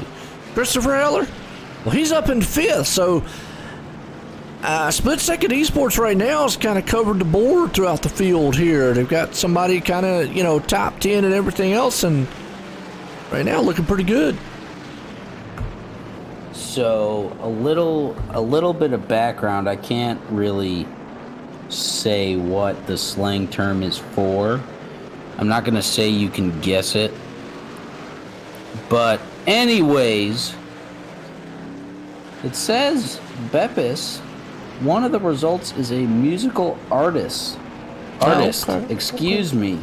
[SPEAKER 1] Christopher Heller. Well, he's up in 5th. So split second esports right now has kind of covered the board throughout the field here. They've got somebody kind of top 10 and everything else, and right now looking pretty good.
[SPEAKER 3] So a little bit of background. I can't really say what the slang term is for. I'm not gonna say you can guess it. But anyways, it says Beppis. One of the results is a musical artist.
[SPEAKER 1] Okay.
[SPEAKER 3] Excuse me.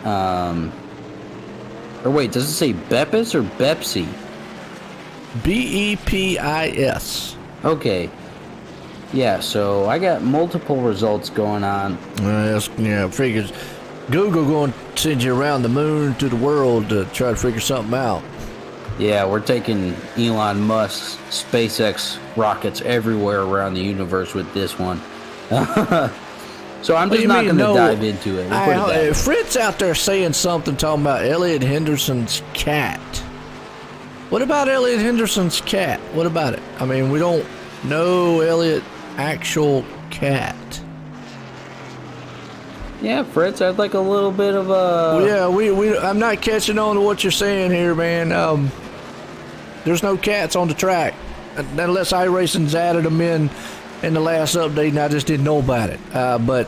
[SPEAKER 3] Or wait, does it say Beppis or Bepsi?
[SPEAKER 1] Bepis.
[SPEAKER 3] Okay. Yeah, so I got multiple results going on.
[SPEAKER 1] Figures. Google going to send you around the moon to the world to try to figure something out.
[SPEAKER 3] Yeah, we're taking Elon Musk's SpaceX rockets everywhere around the universe with this one. So I'm just not going to dive into it. We'll put it that way.
[SPEAKER 1] Fritz out there saying something, talking about Elliot Henderson's cat. What about Elliot Henderson's cat? What about it? I mean, we don't know Elliot actual cat.
[SPEAKER 3] Yeah, Fritz, I'd like a little bit of a...
[SPEAKER 1] Yeah, I'm not catching on to what you're saying here, man. There's no cats on the track. Unless iRacing's added them in the last update, and I just didn't know about it. But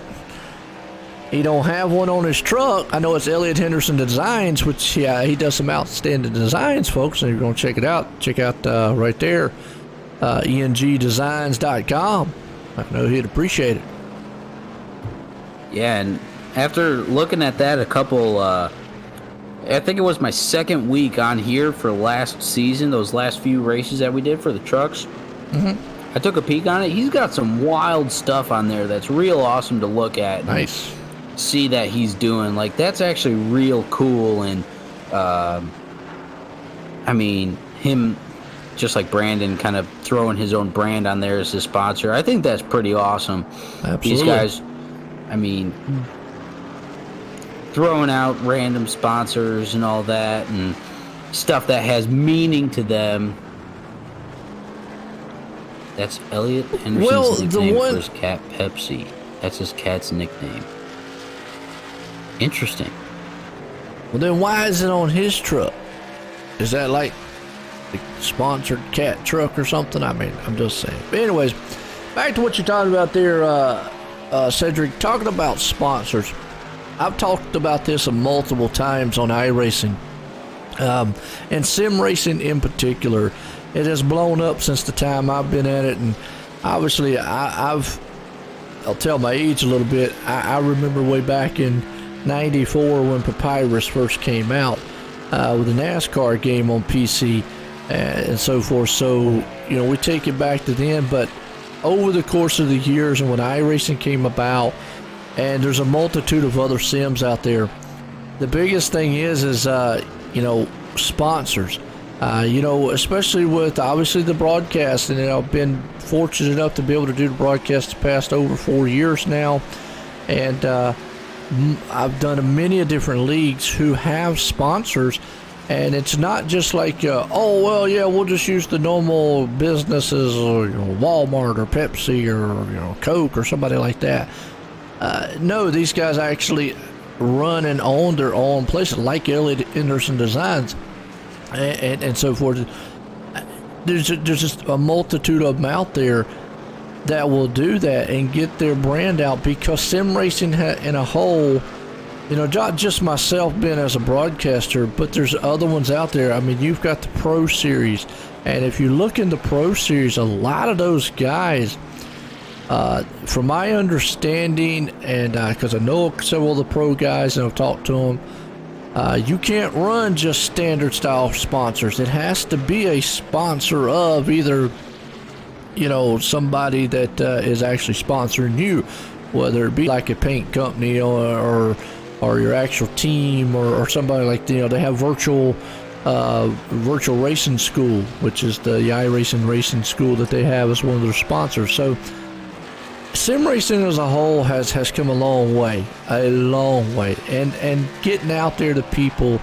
[SPEAKER 1] he don't have one on his truck. I know it's Elliot Henderson Designs, which he does some outstanding designs, folks. And if you're going to check it out, check out right there, engdesigns.com. I know he'd appreciate it.
[SPEAKER 3] Yeah, and after looking at that a couple, I think it was my second week on here for last season, those last few races that we did for the trucks. I took a peek on it. He's got some wild stuff on there that's real awesome to look at.
[SPEAKER 1] Nice.
[SPEAKER 3] See that he's doing. Like, that's actually real cool. And, I mean, him, just like Brandon, kind of throwing his own brand on there as his sponsor. I think that's pretty awesome.
[SPEAKER 1] Absolutely.
[SPEAKER 3] These guys, I mean, throwing out random sponsors and all that and stuff that has meaning to them. That's Elliot Henderson's nickname for his cat, Pepsi. That's his cat's nickname. Interesting.
[SPEAKER 1] Well, then why is it on his truck? Is that like a sponsored cat truck or something? I mean, I'm just saying. But anyways, back to what you're talking about there, Cedric, talking about sponsors. I've talked about this multiple times on iRacing, and sim racing in particular. It has blown up since the time I've been at it, and obviously I'll tell my age a little bit. I remember way back in '94 when Papyrus first came out with the NASCAR game on PC and so forth. So, you know, we take it back to then, but over the course of the years and when iRacing came about, and there's a multitude of other sims out there, the biggest thing is you know, sponsors. You know, especially with obviously the broadcast, and I've been fortunate enough to be able to do the broadcast the past over 4 years now, and I've done many different leagues who have sponsors, and it's not just like, oh well, yeah, we'll just use the normal businesses, or you know, Walmart or Pepsi or you know, Coke or somebody like that. No, these guys actually run and own their own places, like Elliot Henderson Designs. And so forth. There's just a multitude of them out there that will do that and get their brand out, because sim racing in a whole, you know, not just myself being as a broadcaster, but there's other ones out there. I mean, you've got the Pro Series, and if you look in the Pro Series, a lot of those guys, from my understanding, and because I know several of the pro guys and I've talked to them, you can't run just standard style sponsors. It has to be a sponsor of either, you know, somebody that is actually sponsoring you, whether it be like a paint company or your actual team or somebody like, you know, they have virtual racing school, which is the iRacing racing school that they have as one of their sponsors. So sim racing as a whole has come a long way, and getting out there to people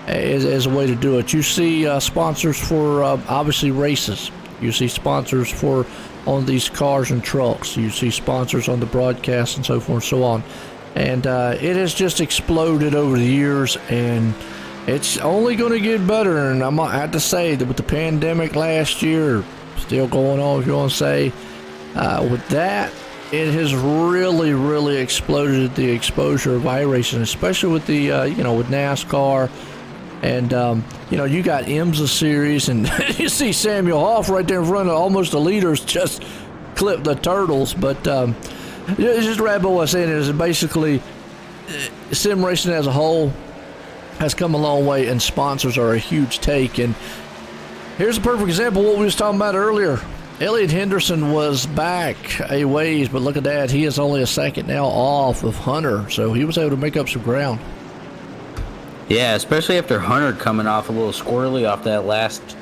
[SPEAKER 1] is a way to do it. You see sponsors for obviously races. You see sponsors for on these cars and trucks. You see sponsors on the broadcast and so forth and so on. And it has just exploded over the years, and it's only going to get better. And I have to say that with the pandemic last year still going on, if you want to say, with that, it has really, really exploded the exposure of iRacing, especially with the, you know, with NASCAR. And, you know, you got IMSA series, and you see Samuel Hoff right there in front of almost the leaders just clip the turtles. But it's just what I was saying is basically sim racing as a whole has come a long way, and sponsors are a huge take. And here's a perfect example of what we was talking about earlier. Elliot Henderson was back a ways, but look at that. He is only a second now off of Hunter, so he was able to make up some ground.
[SPEAKER 3] Yeah, especially after Hunter coming off a little squirrely off that last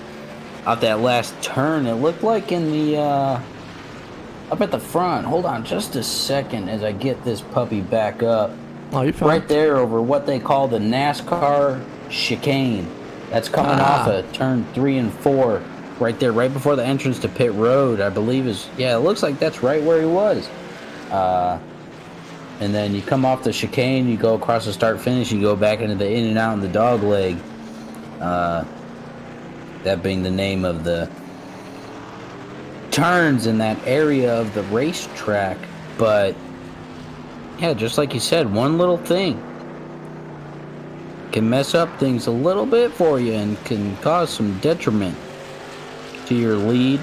[SPEAKER 3] turn. It looked like in the up at the front. Hold on just a second as I get this puppy back up.
[SPEAKER 1] Oh, you're fine.
[SPEAKER 3] Right there over what they call the NASCAR chicane. That's coming off of turn 3 and 4, right there, right before the entrance to pit road. I believe it looks like that's right where he was. And then you come off the chicane, you go across the start finish, you go back into the in and out in the dog leg. That being the name of the turns in that area of the racetrack. But yeah, just like you said, one little thing can mess up things a little bit for you and can cause some detriment to your lead.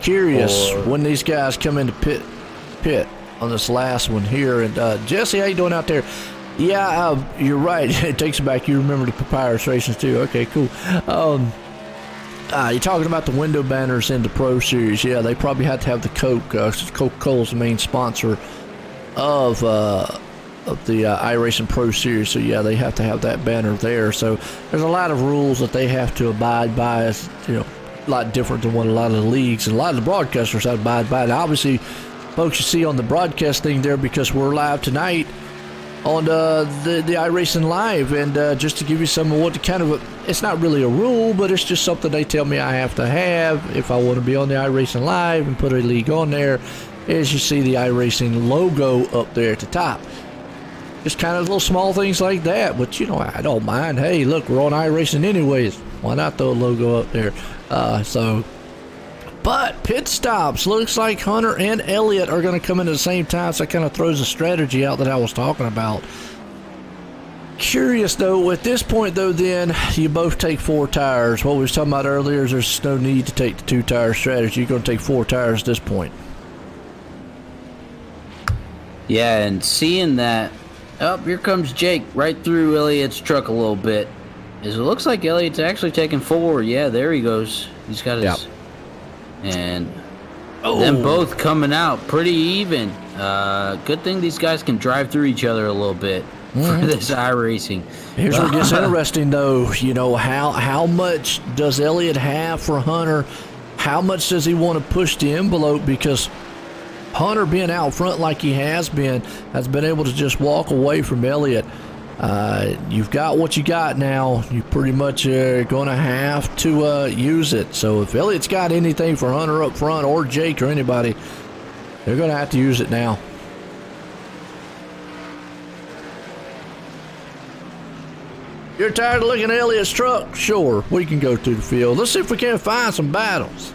[SPEAKER 1] Curious when these guys come into pit on this last one here. And Jesse, how you doing out there? Yeah, you're right. It takes you back. You remember the Papyrus races too. Okay, cool. You're talking about the window banners in the Pro Series. Yeah, they probably had to have the Coke. Coca-Cola's the main sponsor of the iRacing Pro Series. So yeah, they have to have that banner there. So there's a lot of rules that they have to abide by. As you know, a lot different than what a lot of the leagues and a lot of the broadcasters have to abide by. And obviously, folks, you see on the broadcast thing there, because we're live tonight on the iRacing Live, and just to give you some of what the kind of it's not really a rule, but it's just something they tell me I have to have if I want to be on the iRacing Live and put a league on there. As you see the iRacing logo up there at the top, just kind of little small things like that. But you know, I don't mind. Hey, look, we're on iRacing anyways. Why not throw a logo up there? But pit stops, looks like Hunter and Elliott are going to come in at the same time, so that kind of throws the strategy out that I was talking about. Curious, though, at this point, though, then, you both take 4 tires. What we was talking about earlier is there's no need to take the 2-tire strategy. You're going to take 4 tires at this point.
[SPEAKER 3] Yeah, and seeing that, here comes Jake right through Elliott's truck a little bit. It looks like Elliott's actually taking 4. Yeah, there he goes. He's got his... Yep. And them both coming out pretty even. Good thing these guys can drive through each other a little bit for this iRacing.
[SPEAKER 1] Here's where it gets interesting, though. You know, how much does Elliott have for Hunter? How much does he want to push the envelope? Because Hunter, being out front like he has been able to just walk away from Elliott. You've got what you got now. You pretty much are going to have to use it. So if Elliott's got anything for Hunter up front, or Jake or anybody, they're going to have to use it now. You're tired of looking at Elliott's truck? Sure, we can go through the field. Let's see if we can find some battles.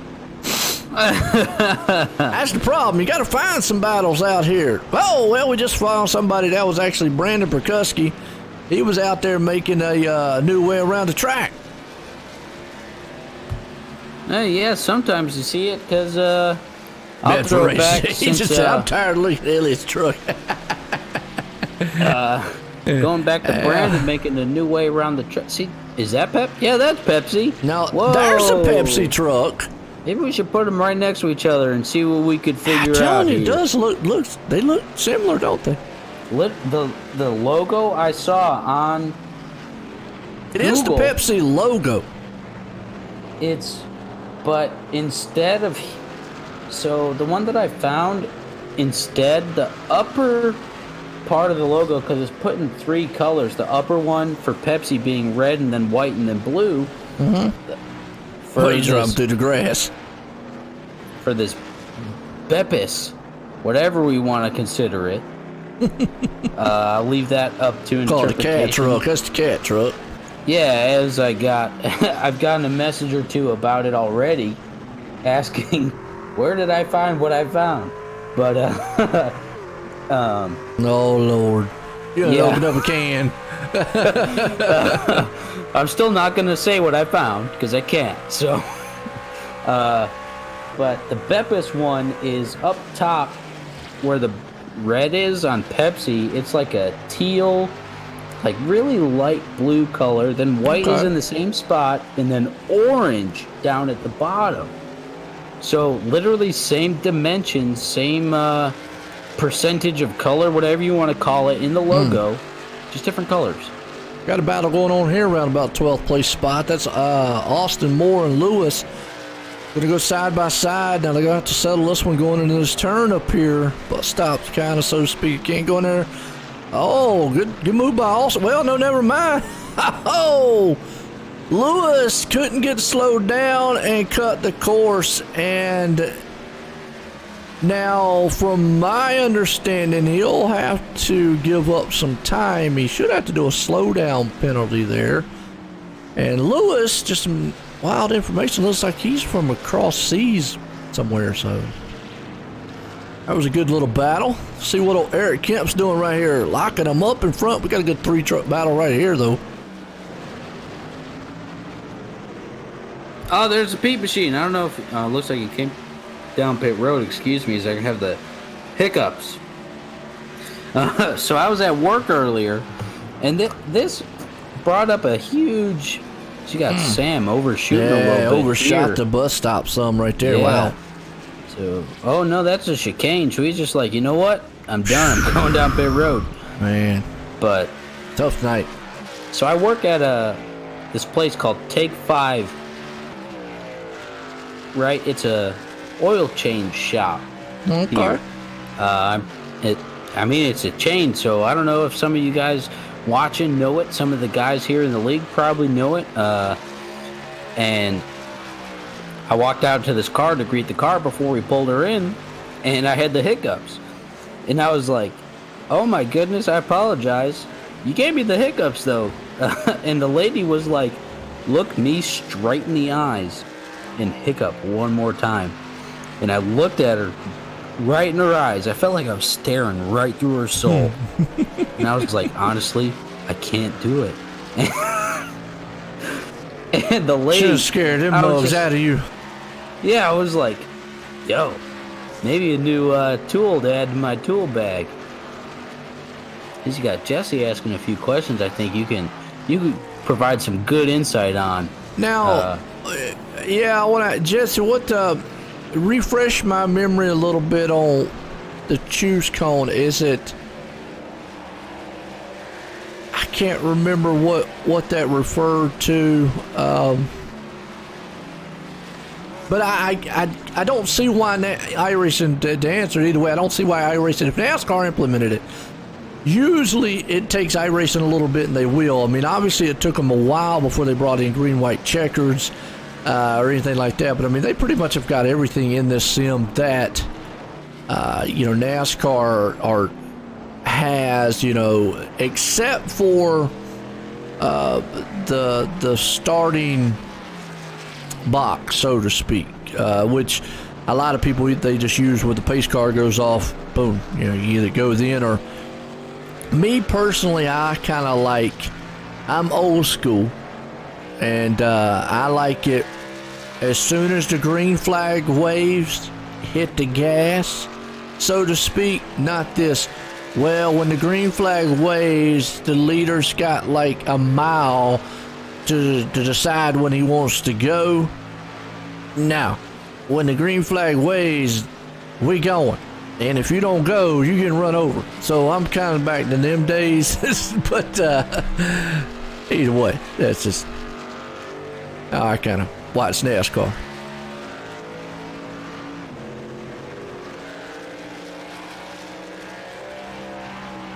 [SPEAKER 1] That's the problem. You got to find some battles out here. Oh, well, we just found somebody. That was actually Brandon Perkuski. He was out there making a new way around the track.
[SPEAKER 3] Yeah, sometimes you see it because I'll throw it back.
[SPEAKER 1] He just said, I'm tired of looking at Elliott's truck.
[SPEAKER 3] Going back to Brandon making a new way around the track. See, is that Pep? Yeah, that's Pepsi.
[SPEAKER 1] Now, there's a Pepsi truck.
[SPEAKER 3] Maybe we should put them right next to each other and see what we could figure out.
[SPEAKER 1] I'm telling you, it does look. They look similar, don't they?
[SPEAKER 3] The logo I saw on
[SPEAKER 1] It is the Pepsi logo.
[SPEAKER 3] But instead of, so the one that I found, instead, the upper part of the logo, because it's put in 3 colors, the upper one for Pepsi being red and then white and then blue.
[SPEAKER 1] He's running through the grass.
[SPEAKER 3] For this Beppis, whatever we want to consider it, I'll leave that up to interpretation.
[SPEAKER 1] Call it the cat truck. That's the cat truck.
[SPEAKER 3] Yeah, as I've gotten a message or 2 about it already, asking where did I find what I found. But
[SPEAKER 1] oh Lord, you gotta open up a can.
[SPEAKER 3] I'm still not gonna say what I found because I can't. So, but the Beppis one is up top where the red is on Pepsi. It's like a teal, like really light blue color. Then white is in the same spot, and then orange down at the bottom. So literally same dimensions, same percentage of color, whatever you want to call it, in the logo, just different colors.
[SPEAKER 1] Got a battle going on here around about 12th place spot. That's Austin Moore and Lewis. Gonna go side by side. Now they're gonna have to settle this one going into this turn up here. Bus stops, kind of, so to speak. Can't go in there. Oh, good move by Austin. Well, no, never mind. Oh, Lewis couldn't get slowed down and cut the course, and now from my understanding he'll have to give up some time. He should have to do a slowdown penalty there. And Lewis, just some wild information, looks like he's from across seas somewhere, so that was a good little battle. See what old Eric Kemp's doing right here, locking them up in front. We got a good 3-truck battle right here though.
[SPEAKER 3] Oh, there's a pit machine. I don't know if looks like he came down pit road. Excuse me, as I have the hiccups. So I was at work earlier, and this brought up a huge. She got Sam overshooting a little bit.
[SPEAKER 1] Overshot
[SPEAKER 3] here.
[SPEAKER 1] the bus stop some right there.
[SPEAKER 3] Yeah.
[SPEAKER 1] Wow.
[SPEAKER 3] So, oh no, that's a chicane. So he's just like, you know what? I'm done. I'm going down pit road.
[SPEAKER 1] Man,
[SPEAKER 3] But
[SPEAKER 1] tough night.
[SPEAKER 3] so I work at this place called Take 5. Right, it's a oil change shop.
[SPEAKER 1] Okay.
[SPEAKER 3] Here. It's a chain, so I don't know if some of you guys watching know it. Some of the guys here in the league probably know it. And I walked out to this car to greet the car before we pulled her in, and I had the hiccups. And I was like, oh my goodness, I apologize. You gave me the hiccups, though. And the lady was like, look me straight in the eyes and hiccup one more time. And I looked at her right in her eyes. I felt like I was staring right through her soul. And I was like, honestly, I can't do it. And the lady
[SPEAKER 1] Should have scared them bugs out of you.
[SPEAKER 3] Yeah, I was like, yo, maybe a new tool to add to my tool bag. Because you got Jesse asking a few questions I think you can provide some good insight on.
[SPEAKER 1] Now, yeah, I want to, Jesse, refresh my memory a little bit on the choose cone. Is it, I can't remember what that referred to, but I don't see why iRacing, to answer it either way, I don't see why iRacing, if NASCAR implemented it, usually it takes iRacing a little bit, and they will. I mean, obviously it took them a while before they brought in green, white checkers or anything like that. But I mean, they pretty much have got everything in this sim that NASCAR has, except for the starting box, so to speak, which a lot of people, they just use when the pace car goes off. Boom, you either go then or. Me personally, I kind of I'm old school, and I like it as soon as the green flag waves, hit the gas, so to speak. Not this, well, when the green flag waves, the leader's got like a mile to decide when he wants to go. Now, when the green flag waves, we going. And if you don't go, you get run over. So I'm kind of back to them days. But either way, that's just how I kind of watch NASCAR.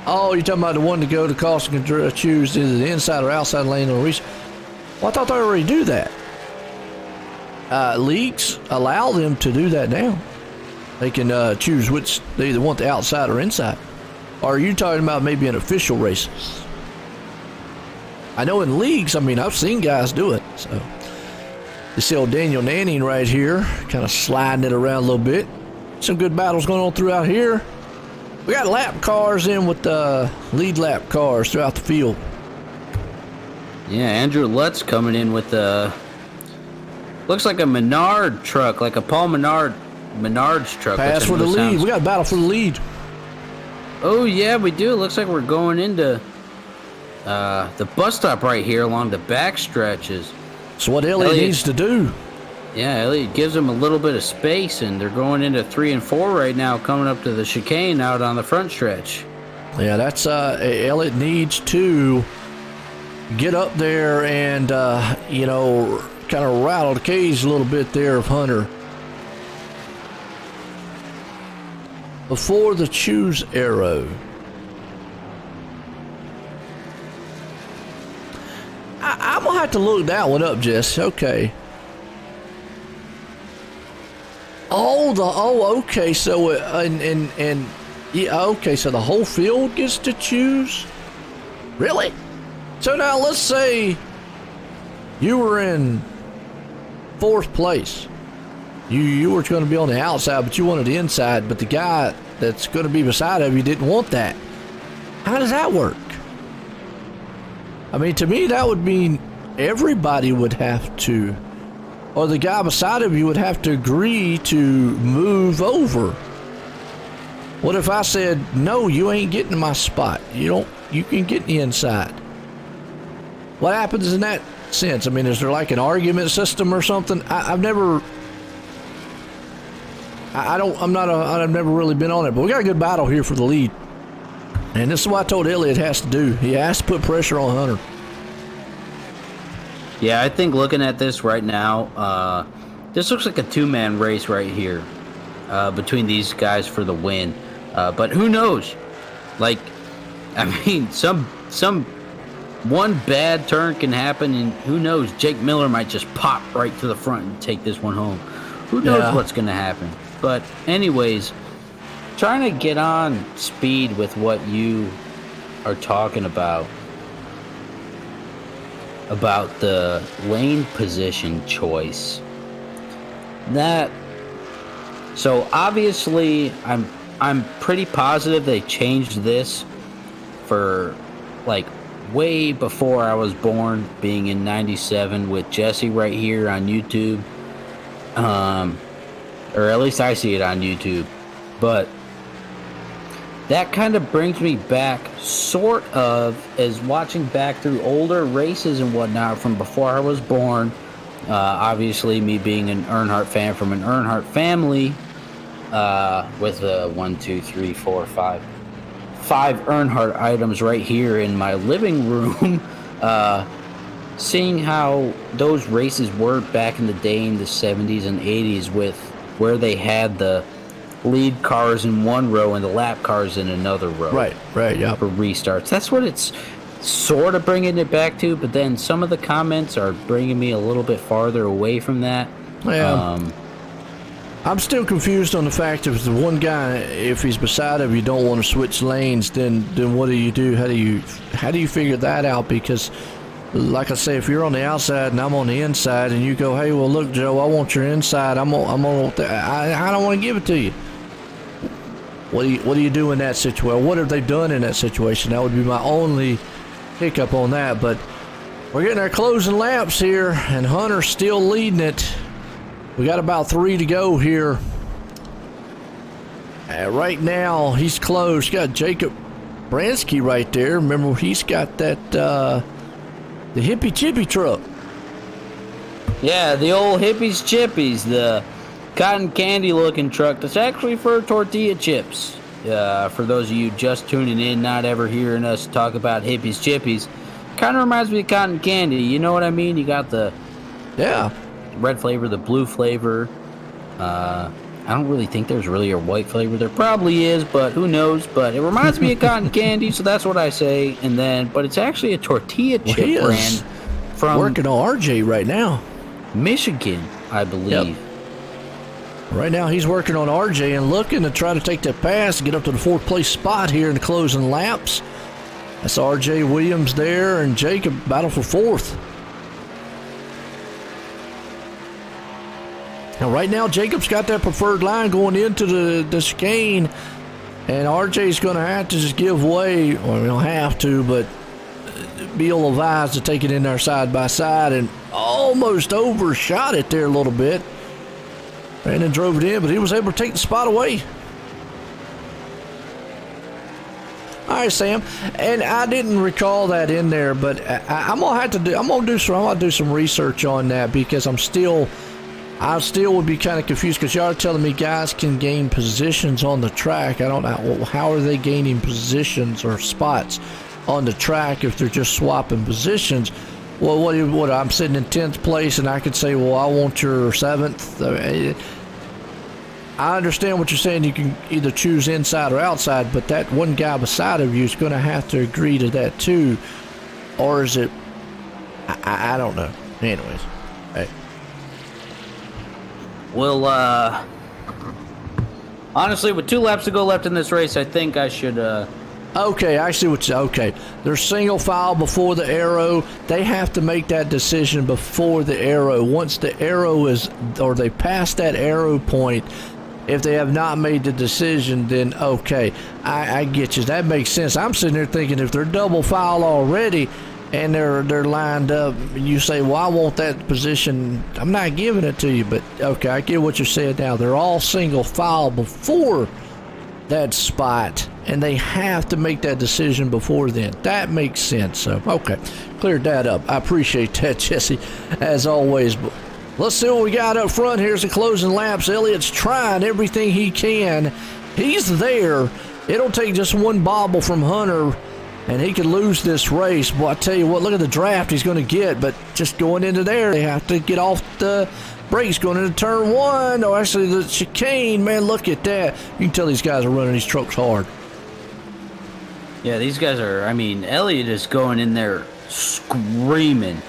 [SPEAKER 1] Oh, you're talking about the one to go to cost and choose either the inside or outside lane on race. Well, I thought they already do that. Leagues allow them to do that now. They can choose which they either want, the outside or inside. Or are you talking about maybe in official races? I know in leagues, I mean, I've seen guys do it. So you see old Daniel Nanning right here, kind of sliding it around a little bit. Some good battles going on throughout here. We got lap cars in with lead lap cars throughout the field.
[SPEAKER 3] Yeah, Andrew Lutz coming in with looks like a Menard truck, like a Paul Menard's truck.
[SPEAKER 1] Pass for the lead. We got a battle for the lead.
[SPEAKER 3] Oh yeah, we do. It looks like we're going into the bus stop right here along the back stretches.
[SPEAKER 1] So what Elliott needs to do.
[SPEAKER 3] Yeah, Elliott gives them a little bit of space, and they're going into 3 and 4 right now, coming up to the chicane out on the front stretch.
[SPEAKER 1] Yeah, that's Elliott needs to get up there and kind of rattle the cage a little bit there of Hunter. Before the choose arrow. I'm gonna have to look that one up, Jess. Okay. Okay. So yeah, okay. So the whole field gets to choose. Really? So now let's say you were in 4th place. You were going to be on the outside, but you wanted the inside. But the guy that's going to be beside of you didn't want that. How does that work? I mean, to me, that would mean everybody would have to, or the guy beside of you would have to agree to move over. What if I said, no, you ain't getting my spot. You can get in the inside. What happens in that sense? I mean, is there like an argument system or something? I've never really been on it, but we got a good battle here for the lead. And this is what I told Elliott has to do. He has to put pressure on Hunter.
[SPEAKER 3] Yeah, I think looking at this right now, this looks like a 2-man race right here between these guys for the win. But who knows? Like, I mean, some one bad turn can happen, and who knows? Jake Miller might just pop right to the front and take this one home. Who knows what's going to happen? But anyways, trying to get on speed with what you are talking about the lane position choice. So obviously I'm pretty positive they changed this for like way before I was born, being in 97 with Jesse right here on YouTube. Or at least I see it on YouTube. But that kind of brings me back sort of as watching back through older races and whatnot from before I was born. Obviously, me being an Earnhardt fan from an Earnhardt family with 5 Earnhardt items right here in my living room. Seeing how those races were back in the day in the 70s and 80s with where they had the lead cars in one row and the lap cars in another row.
[SPEAKER 1] Right, yeah.
[SPEAKER 3] For restarts. That's what it's sort of bringing it back to, but then some of the comments are bringing me a little bit farther away from that.
[SPEAKER 1] Yeah. I'm still confused on the fact if the one guy, if he's beside of you, don't want to switch lanes, then what do you do? How do you figure that out? Because like I say, if you're on the outside and I'm on the inside, and you go, hey, well, look, Joe, I want your inside. I don't want to give it to you. What do you do in that situation? What have they done in that situation? That would be my only hiccup on that. But we're getting our closing laps here, and Hunter's still leading it. We got about 3 to go here. Right now, he's close. Got Jacob Bransky right there. Remember, he's got that the Hippie Chippy truck.
[SPEAKER 3] Yeah, the old Hippies Chippies, the cotton candy looking truck that's actually for tortilla chips. For those of you just tuning in, not ever hearing us talk about Hippies Chippies, kind of reminds me of cotton candy. You know what I mean? You got the red flavor, the blue flavor. I don't really think there's really a white flavor. There probably is, but who knows? But it reminds me of cotton candy, so that's what I say. But it's actually a tortilla chip brand from
[SPEAKER 1] working on RJ right now,
[SPEAKER 3] Michigan, I believe.
[SPEAKER 1] Yep. Right now he's working on RJ and looking to try to take that pass and get up to the 4th place spot here in the closing laps. That's RJ Williams there, and Jacob battle for 4th. Now, right now, Jacob's got that preferred line going into the chicane, and RJ's going to have to just give way. Well, we don't have to, but be advised to take it in there side by side, and almost overshot it there a little bit. And then drove it in, but he was able to take the spot away. All right, Sam, and I didn't recall that in there, but I'm gonna do some research on that, because I still would be kind of confused, because y'all are telling me guys can gain positions on the track. I don't know, how are they gaining positions or spots on the track if they're just swapping positions? Well, what I'm sitting in 10th place and I could say, well, I want your 7th. I understand what you're saying. You can either choose inside or outside, but that one guy beside of you is going to have to agree to that too. Or is it, I don't know. Anyways, hey.
[SPEAKER 3] Well, honestly, with 2 laps to go left in this race, I think I should,
[SPEAKER 1] Okay, I see what you... Okay, they're single file before the arrow. They have to make that decision before the arrow. Once the arrow is... or they pass that arrow point, if they have not made the decision, then okay, I get you. That makes sense. I'm sitting there thinking if they're double file already and they're lined up, you say, well, I want that position. I'm not giving it to you, but okay, I get what you said now. They're all single file before that spot, and they have to make that decision before then. That makes sense. So, okay, cleared that up. I appreciate that, Jesse, as always. But let's see what we got up front. Here's the closing laps. Elliott's trying everything he can. He's there. It'll take just one bobble from Hunter, and he could lose this race. Well, I tell you what, look at the draft he's going to get. But just going into there, they have to get off the brakes going into turn 1. Oh, actually, the chicane, man, look at that. You can tell these guys are running these trucks hard.
[SPEAKER 3] yeah, these guys are, I mean, Elliott is going in there screaming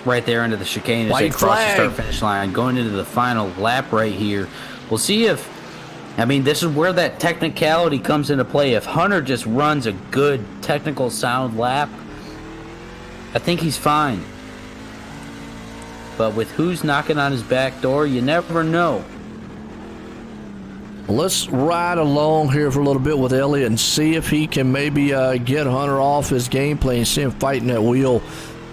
[SPEAKER 3] right there into the chicane as they
[SPEAKER 1] White
[SPEAKER 3] cross the
[SPEAKER 1] flag.
[SPEAKER 3] start-finish line, going into the final lap right here. We'll see if, I mean, this is where that technicality comes into play. If Hunter just runs a good, technical, sound lap, I think he's fine. But with who's knocking on his back door, you never know.
[SPEAKER 1] Let's ride along here for a little bit with Elliott and see if he can maybe get Hunter off his gameplay and see him fighting that wheel.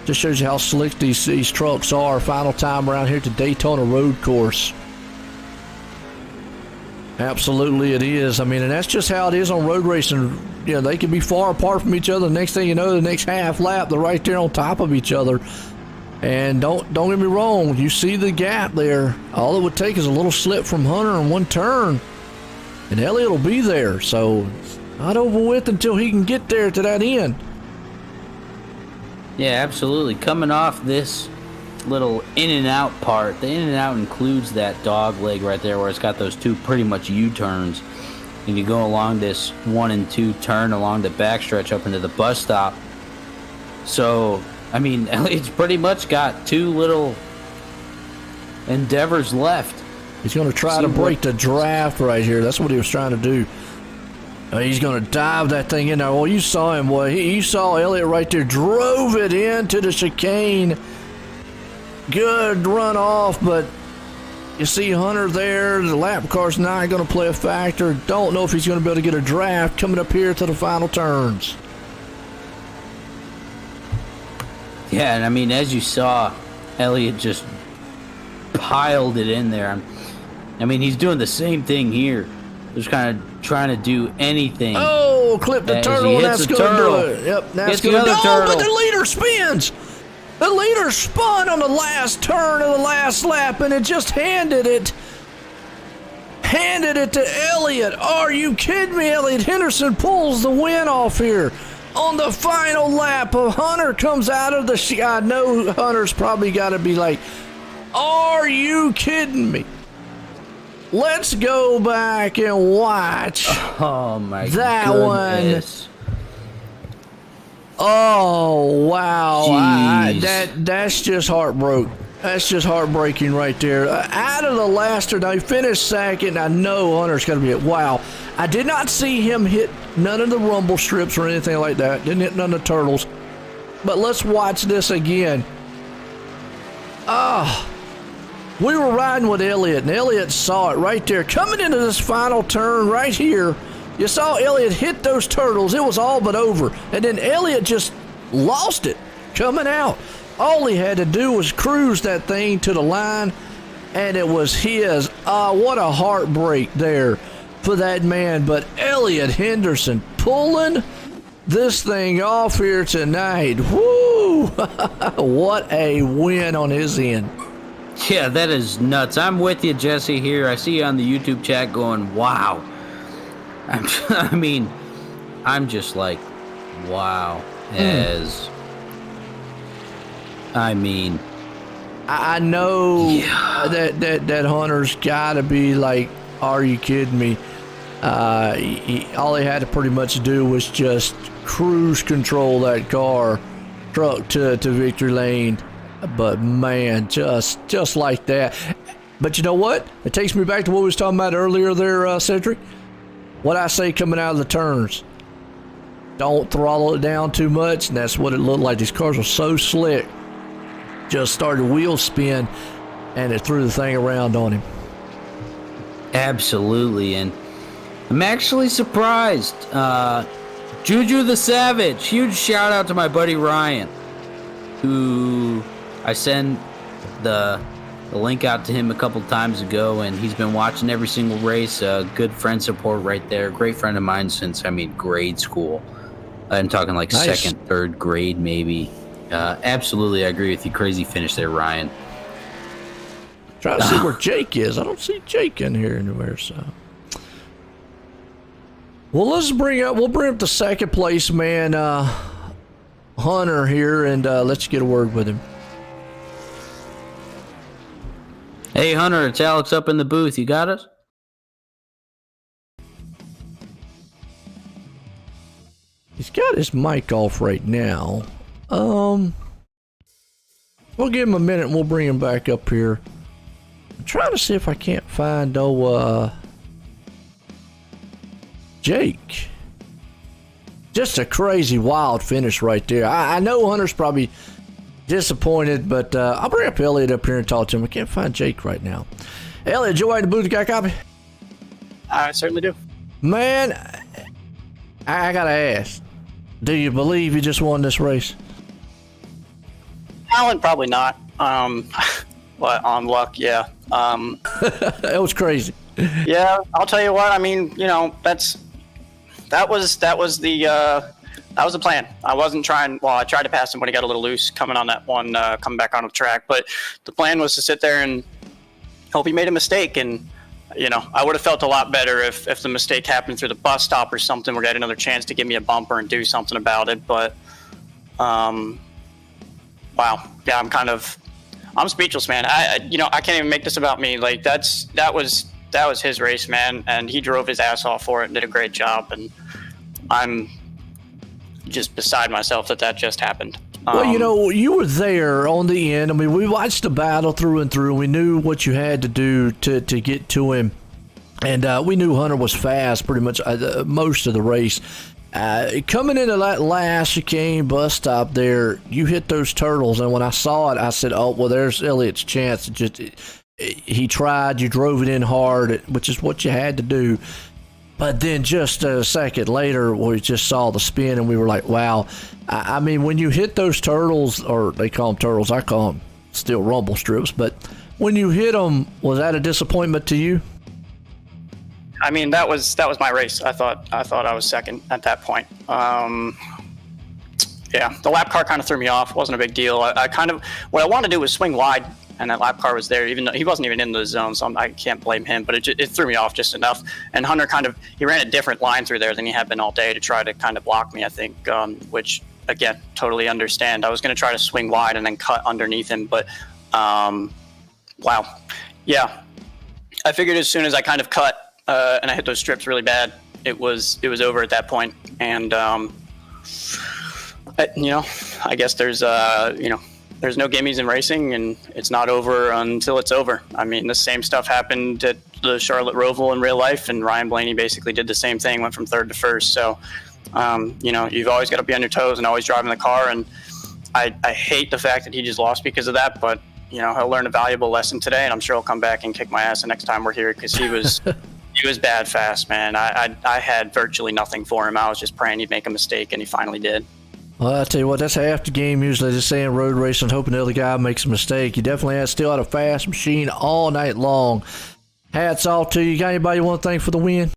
[SPEAKER 1] Just shows you how slick these trucks are. Final time around here to Daytona road course. Absolutely it is. I mean, and that's just how it is on road racing. You know, they can be far apart from each other. The next thing you know, the next half lap, they're right there on top of each other. And don't get me wrong, you see the gap there. All it would take is a little slip from Hunter in one turn, and Elliott will be there. So it's not over with until he can get there to that end.
[SPEAKER 3] Yeah, absolutely. Coming off this little in and out part, the in and out includes that dog leg right there where it's got those 2 pretty much U-turns. And you go along this 1 and 2 turn along the backstretch up into the bus stop. So, I mean, Elliott's pretty much got 2 little endeavors left.
[SPEAKER 1] He's going to try to break the draft right here. That's what he was trying to do. He's going to dive that thing in there. Well, you saw him. Well, you saw Elliott right there. Drove it into the chicane. Good run off, but you see Hunter there. The lap car's not going to play a factor. Don't know if he's going to be able to get a draft coming up here to the final turns.
[SPEAKER 3] Yeah, and I mean, as you saw, Elliott just piled it in there. I mean, he's doing the same thing here. Just kind of trying to do anything.
[SPEAKER 1] Oh, clip the
[SPEAKER 3] As
[SPEAKER 1] turtle,
[SPEAKER 3] he
[SPEAKER 1] and
[SPEAKER 3] hits
[SPEAKER 1] that's
[SPEAKER 3] the
[SPEAKER 1] going to do
[SPEAKER 3] turtle.
[SPEAKER 1] it. Yep, that's
[SPEAKER 3] Hits the
[SPEAKER 1] going to
[SPEAKER 3] other
[SPEAKER 1] do it.
[SPEAKER 3] turtle.
[SPEAKER 1] But the leader spins. The leader spun on the last turn of the last lap, and it just handed it to Elliott. Are you kidding me? Elliott Henderson pulls the win off here on the final lap. Hunter comes out of the... I know Hunter's probably got to be like, are you kidding me? Let's go back and watch
[SPEAKER 3] Oh, my
[SPEAKER 1] that
[SPEAKER 3] goodness.
[SPEAKER 1] one. Oh, wow.
[SPEAKER 3] Jeez.
[SPEAKER 1] That's just heartbroken. That's just heartbreaking right there. Out of the last turn, I finished second. I know Hunter's got to be it. Wow. I did not see him hit none of the rumble strips or anything like that. Didn't hit none of the turtles. But let's watch this again. We were riding with Elliott, and Elliott saw it right there. Coming into this final turn right here, you saw Elliott hit those turtles. It was all but over. And then Elliott just lost it coming out. All he had to do was cruise that thing to the line, and it was his. What a heartbreak there for that man. But Elliott Henderson pulling this thing off here tonight. Woo! What a win on his end.
[SPEAKER 3] Yeah, that is nuts. I'm with you, Jesse, here. I see you on the YouTube chat going, wow. I mean, I'm just like, wow.
[SPEAKER 1] I know
[SPEAKER 3] Yeah.
[SPEAKER 1] that Hunter's got to be like, are you kidding me? All he had to pretty much do was just cruise control that car truck to victory lane. But man, just like that. But you know what? It takes me back to what we was talking about earlier there, Cedric. What I say coming out of the turns. Don't throttle it down too much, and that's what it looked like. These cars were so slick. Just started wheel spin, and it threw the thing around on him.
[SPEAKER 3] Absolutely, and I'm actually surprised. Juju the Savage, huge shout out to my buddy Ryan, who I sent the link out to him a couple times ago, and he's been watching every single race. Good friend support right there. Great friend of mine since, grade school. I'm talking like
[SPEAKER 1] nice.
[SPEAKER 3] Second, third grade maybe. Absolutely, I agree with you. Crazy finish there, Ryan.
[SPEAKER 1] Trying to see where Jake is. I don't see Jake in here anywhere, so. Well, we'll bring up the second place man, Hunter here, and let's get a word with him.
[SPEAKER 3] Hey, Hunter, it's Alex up in the booth. You got us?
[SPEAKER 1] He's got his mic off right now. We'll give him a minute and we'll bring him back up here. I'm trying to see if I can't find Jake. Just a crazy wild finish right there. I know Hunter's probably disappointed, but I'll bring up Elliot up here and talk to him. I can't find Jake right now. Elliot, Joe, the booth, got a copy?
[SPEAKER 5] I certainly do.
[SPEAKER 1] Man, I gotta ask, do you believe you just won this race?
[SPEAKER 5] Talent, probably not. But on luck, yeah.
[SPEAKER 1] That was crazy.
[SPEAKER 5] Yeah, I'll tell you what. I mean, that was the plan. I wasn't trying. Well, I tried to pass him when he got a little loose coming on that one, coming back onto the track. But the plan was to sit there and hope he made a mistake. And I would have felt a lot better if the mistake happened through the bus stop or something, where he had another chance to give me a bumper and do something about it. But wow, yeah, I'm speechless, man. I can't even make this about me. Like that was his race, man, and he drove his ass off for it and did a great job. And I'm just beside myself that just happened.
[SPEAKER 1] Well, you were there on the end. I mean, we watched the battle through and through. We knew what you had to do to get to him. And we knew Hunter was fast pretty much most of the race. Coming into that last chicane bus stop there, you hit those turtles. And when I saw it, I said, oh, well, there's Elliot's chance. He tried. You drove it in hard, which is what you had to do. But then just a second later, we just saw the spin, and we were like, wow. I mean, when you hit those turtles, or they call them turtles, I call them still rumble strips, but when you hit them, was that a disappointment to you?
[SPEAKER 5] I mean, that was my race. I thought I was second at that point. Yeah, the lap car kind of threw me off. It wasn't a big deal. What I wanted to do was swing wide, and that lap car was there, even though he wasn't even in the zone, so I can't blame him. But it threw me off just enough. And Hunter he ran a different line through there than he had been all day to try to kind of block me, I think, which, again, totally understand. I was going to try to swing wide and then cut underneath him, but wow. Yeah, I figured as soon as I kind of cut and I hit those strips really bad, it was over at that point. And, I guess there's no gimmies in racing, and it's not over until it's over. I mean, the same stuff happened at the Charlotte Roval in real life, and Ryan Blaney basically did the same thing, went from third to first. So, you've always got to be on your toes and always driving the car. And I hate the fact that he just lost because of that, but, he'll learn a valuable lesson today, and I'm sure he'll come back and kick my ass the next time we're here, because he was bad fast, man. I had virtually nothing for him. I was just praying he'd make a mistake, and he finally did.
[SPEAKER 1] Well, I tell you what, that's half the game usually, just saying road racing, hoping the other guy makes a mistake. You definitely still had a fast machine all night long. Hats off to you. Got anybody you want to thank for the win?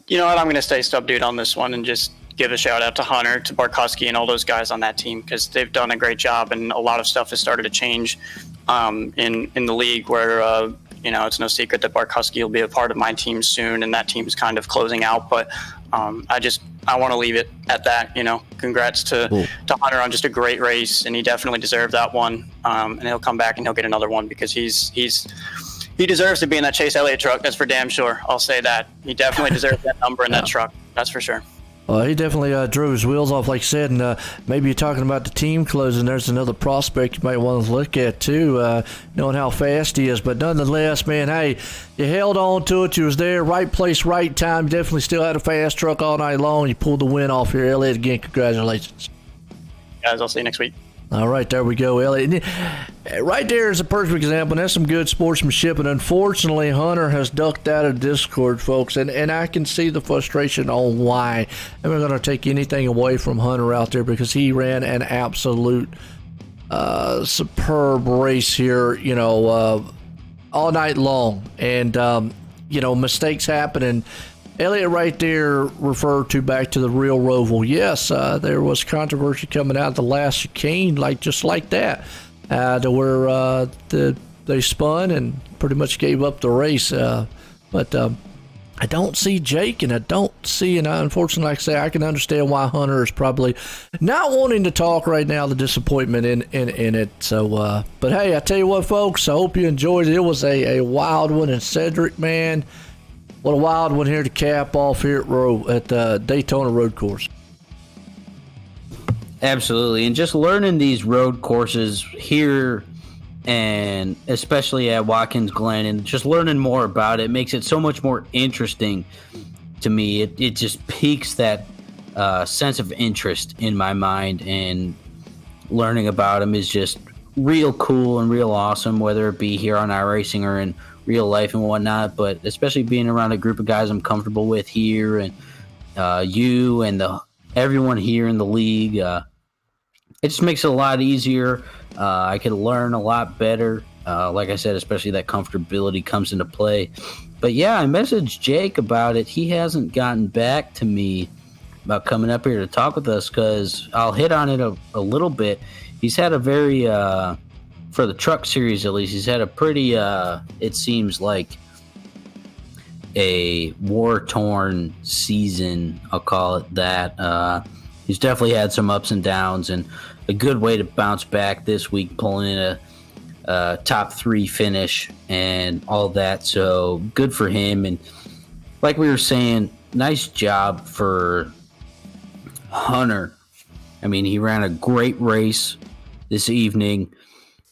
[SPEAKER 5] You know what? I'm going to stay subdued on this one and just give a shout out to Hunter, to Barkowski, and all those guys on that team, because they've done a great job, and a lot of stuff has started to change in the league, where it's no secret that Barkowski will be a part of my team soon, and that team's kind of closing out. But I want to leave it at that. Congrats to Hunter on just a great race, and he definitely deserved that one. And he'll come back and he'll get another one, because he deserves to be in that Chase Elliott truck. That's for damn sure. I'll say that. He definitely deserves that number in that truck. That's for sure.
[SPEAKER 1] He definitely drove his wheels off, like I said, and maybe you're talking about the team closing. There's another prospect you might want to look at, too, knowing how fast he is. But nonetheless, man, hey, you held on to it. You was there, right place, right time. You definitely still had a fast truck all night long. You pulled the win off here. Elliott, again, congratulations.
[SPEAKER 5] Guys, I'll see you next week.
[SPEAKER 1] All right, there we go, Elliott. Right there is a perfect example. And that's some good sportsmanship. And unfortunately, Hunter has ducked out of Discord, folks. And I can see the frustration on why. I'm not going to take anything away from Hunter out there because he ran an absolute superb race here, all night long. And, mistakes happen. And Elliott right there referred to back to the real Roval. Yes, there was controversy coming out of the last chicane, just like that, to where they spun and pretty much gave up the race. But I don't see Jake, and I don't see, and unfortunately, like I say, I can understand why Hunter is probably not wanting to talk right now, the disappointment in it. So, but hey, I tell you what, folks, I hope you enjoyed it. It was a wild one, and Cedric, man, what a wild one here to cap off here at the Daytona road course.
[SPEAKER 3] Absolutely. And just learning these road courses here, and especially at Watkins Glen, and just learning more about it makes it so much more interesting to me. It just piques that sense of interest in my mind, and learning about them is just real cool and real awesome, whether it be here on iRacing or in real life and whatnot. But especially being around a group of guys I'm comfortable with here, and you and everyone here in the league, it just makes it a lot easier. I can learn a lot better. Like I said, especially that comfortability comes into play. But yeah, I messaged Jake about it. He hasn't gotten back to me about coming up here to talk with us, because I'll hit on it a little bit. He's had a very, for the truck series at least, he's had a pretty, it seems like a war-torn season, I'll call it that. He's definitely had some ups and downs, and a good way to bounce back this week, pulling in a top 3 finish and all that. So good for him. And like we were saying, nice job for Hunter. I mean, he ran a great race this evening.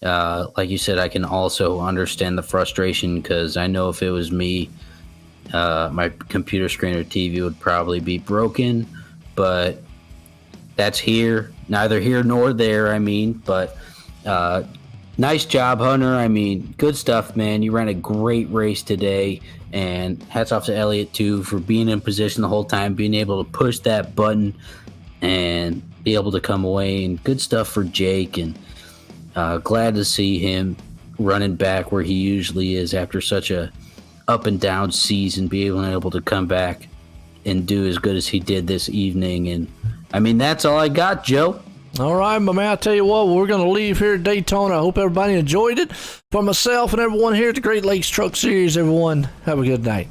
[SPEAKER 3] Like you said, I can also understand the frustration, because I know if it was me, my computer screen or TV would probably be broken. But that's neither here nor there, but nice job, Hunter. I mean, good stuff, man. You ran a great race today, and hats off to Elliott, too, for being in position the whole time, being able to push that button and be able to come away. And good stuff for Jake, and glad to see him running back where he usually is after such a up and down season, being able to come back and do as good as he did this evening. And I mean, that's all I got, Joe.
[SPEAKER 1] All right, my man, I'll tell you what, we're going to leave here at Daytona. I hope everybody enjoyed it. For myself and everyone here at the Great Lakes Truck Series, everyone, have a good night.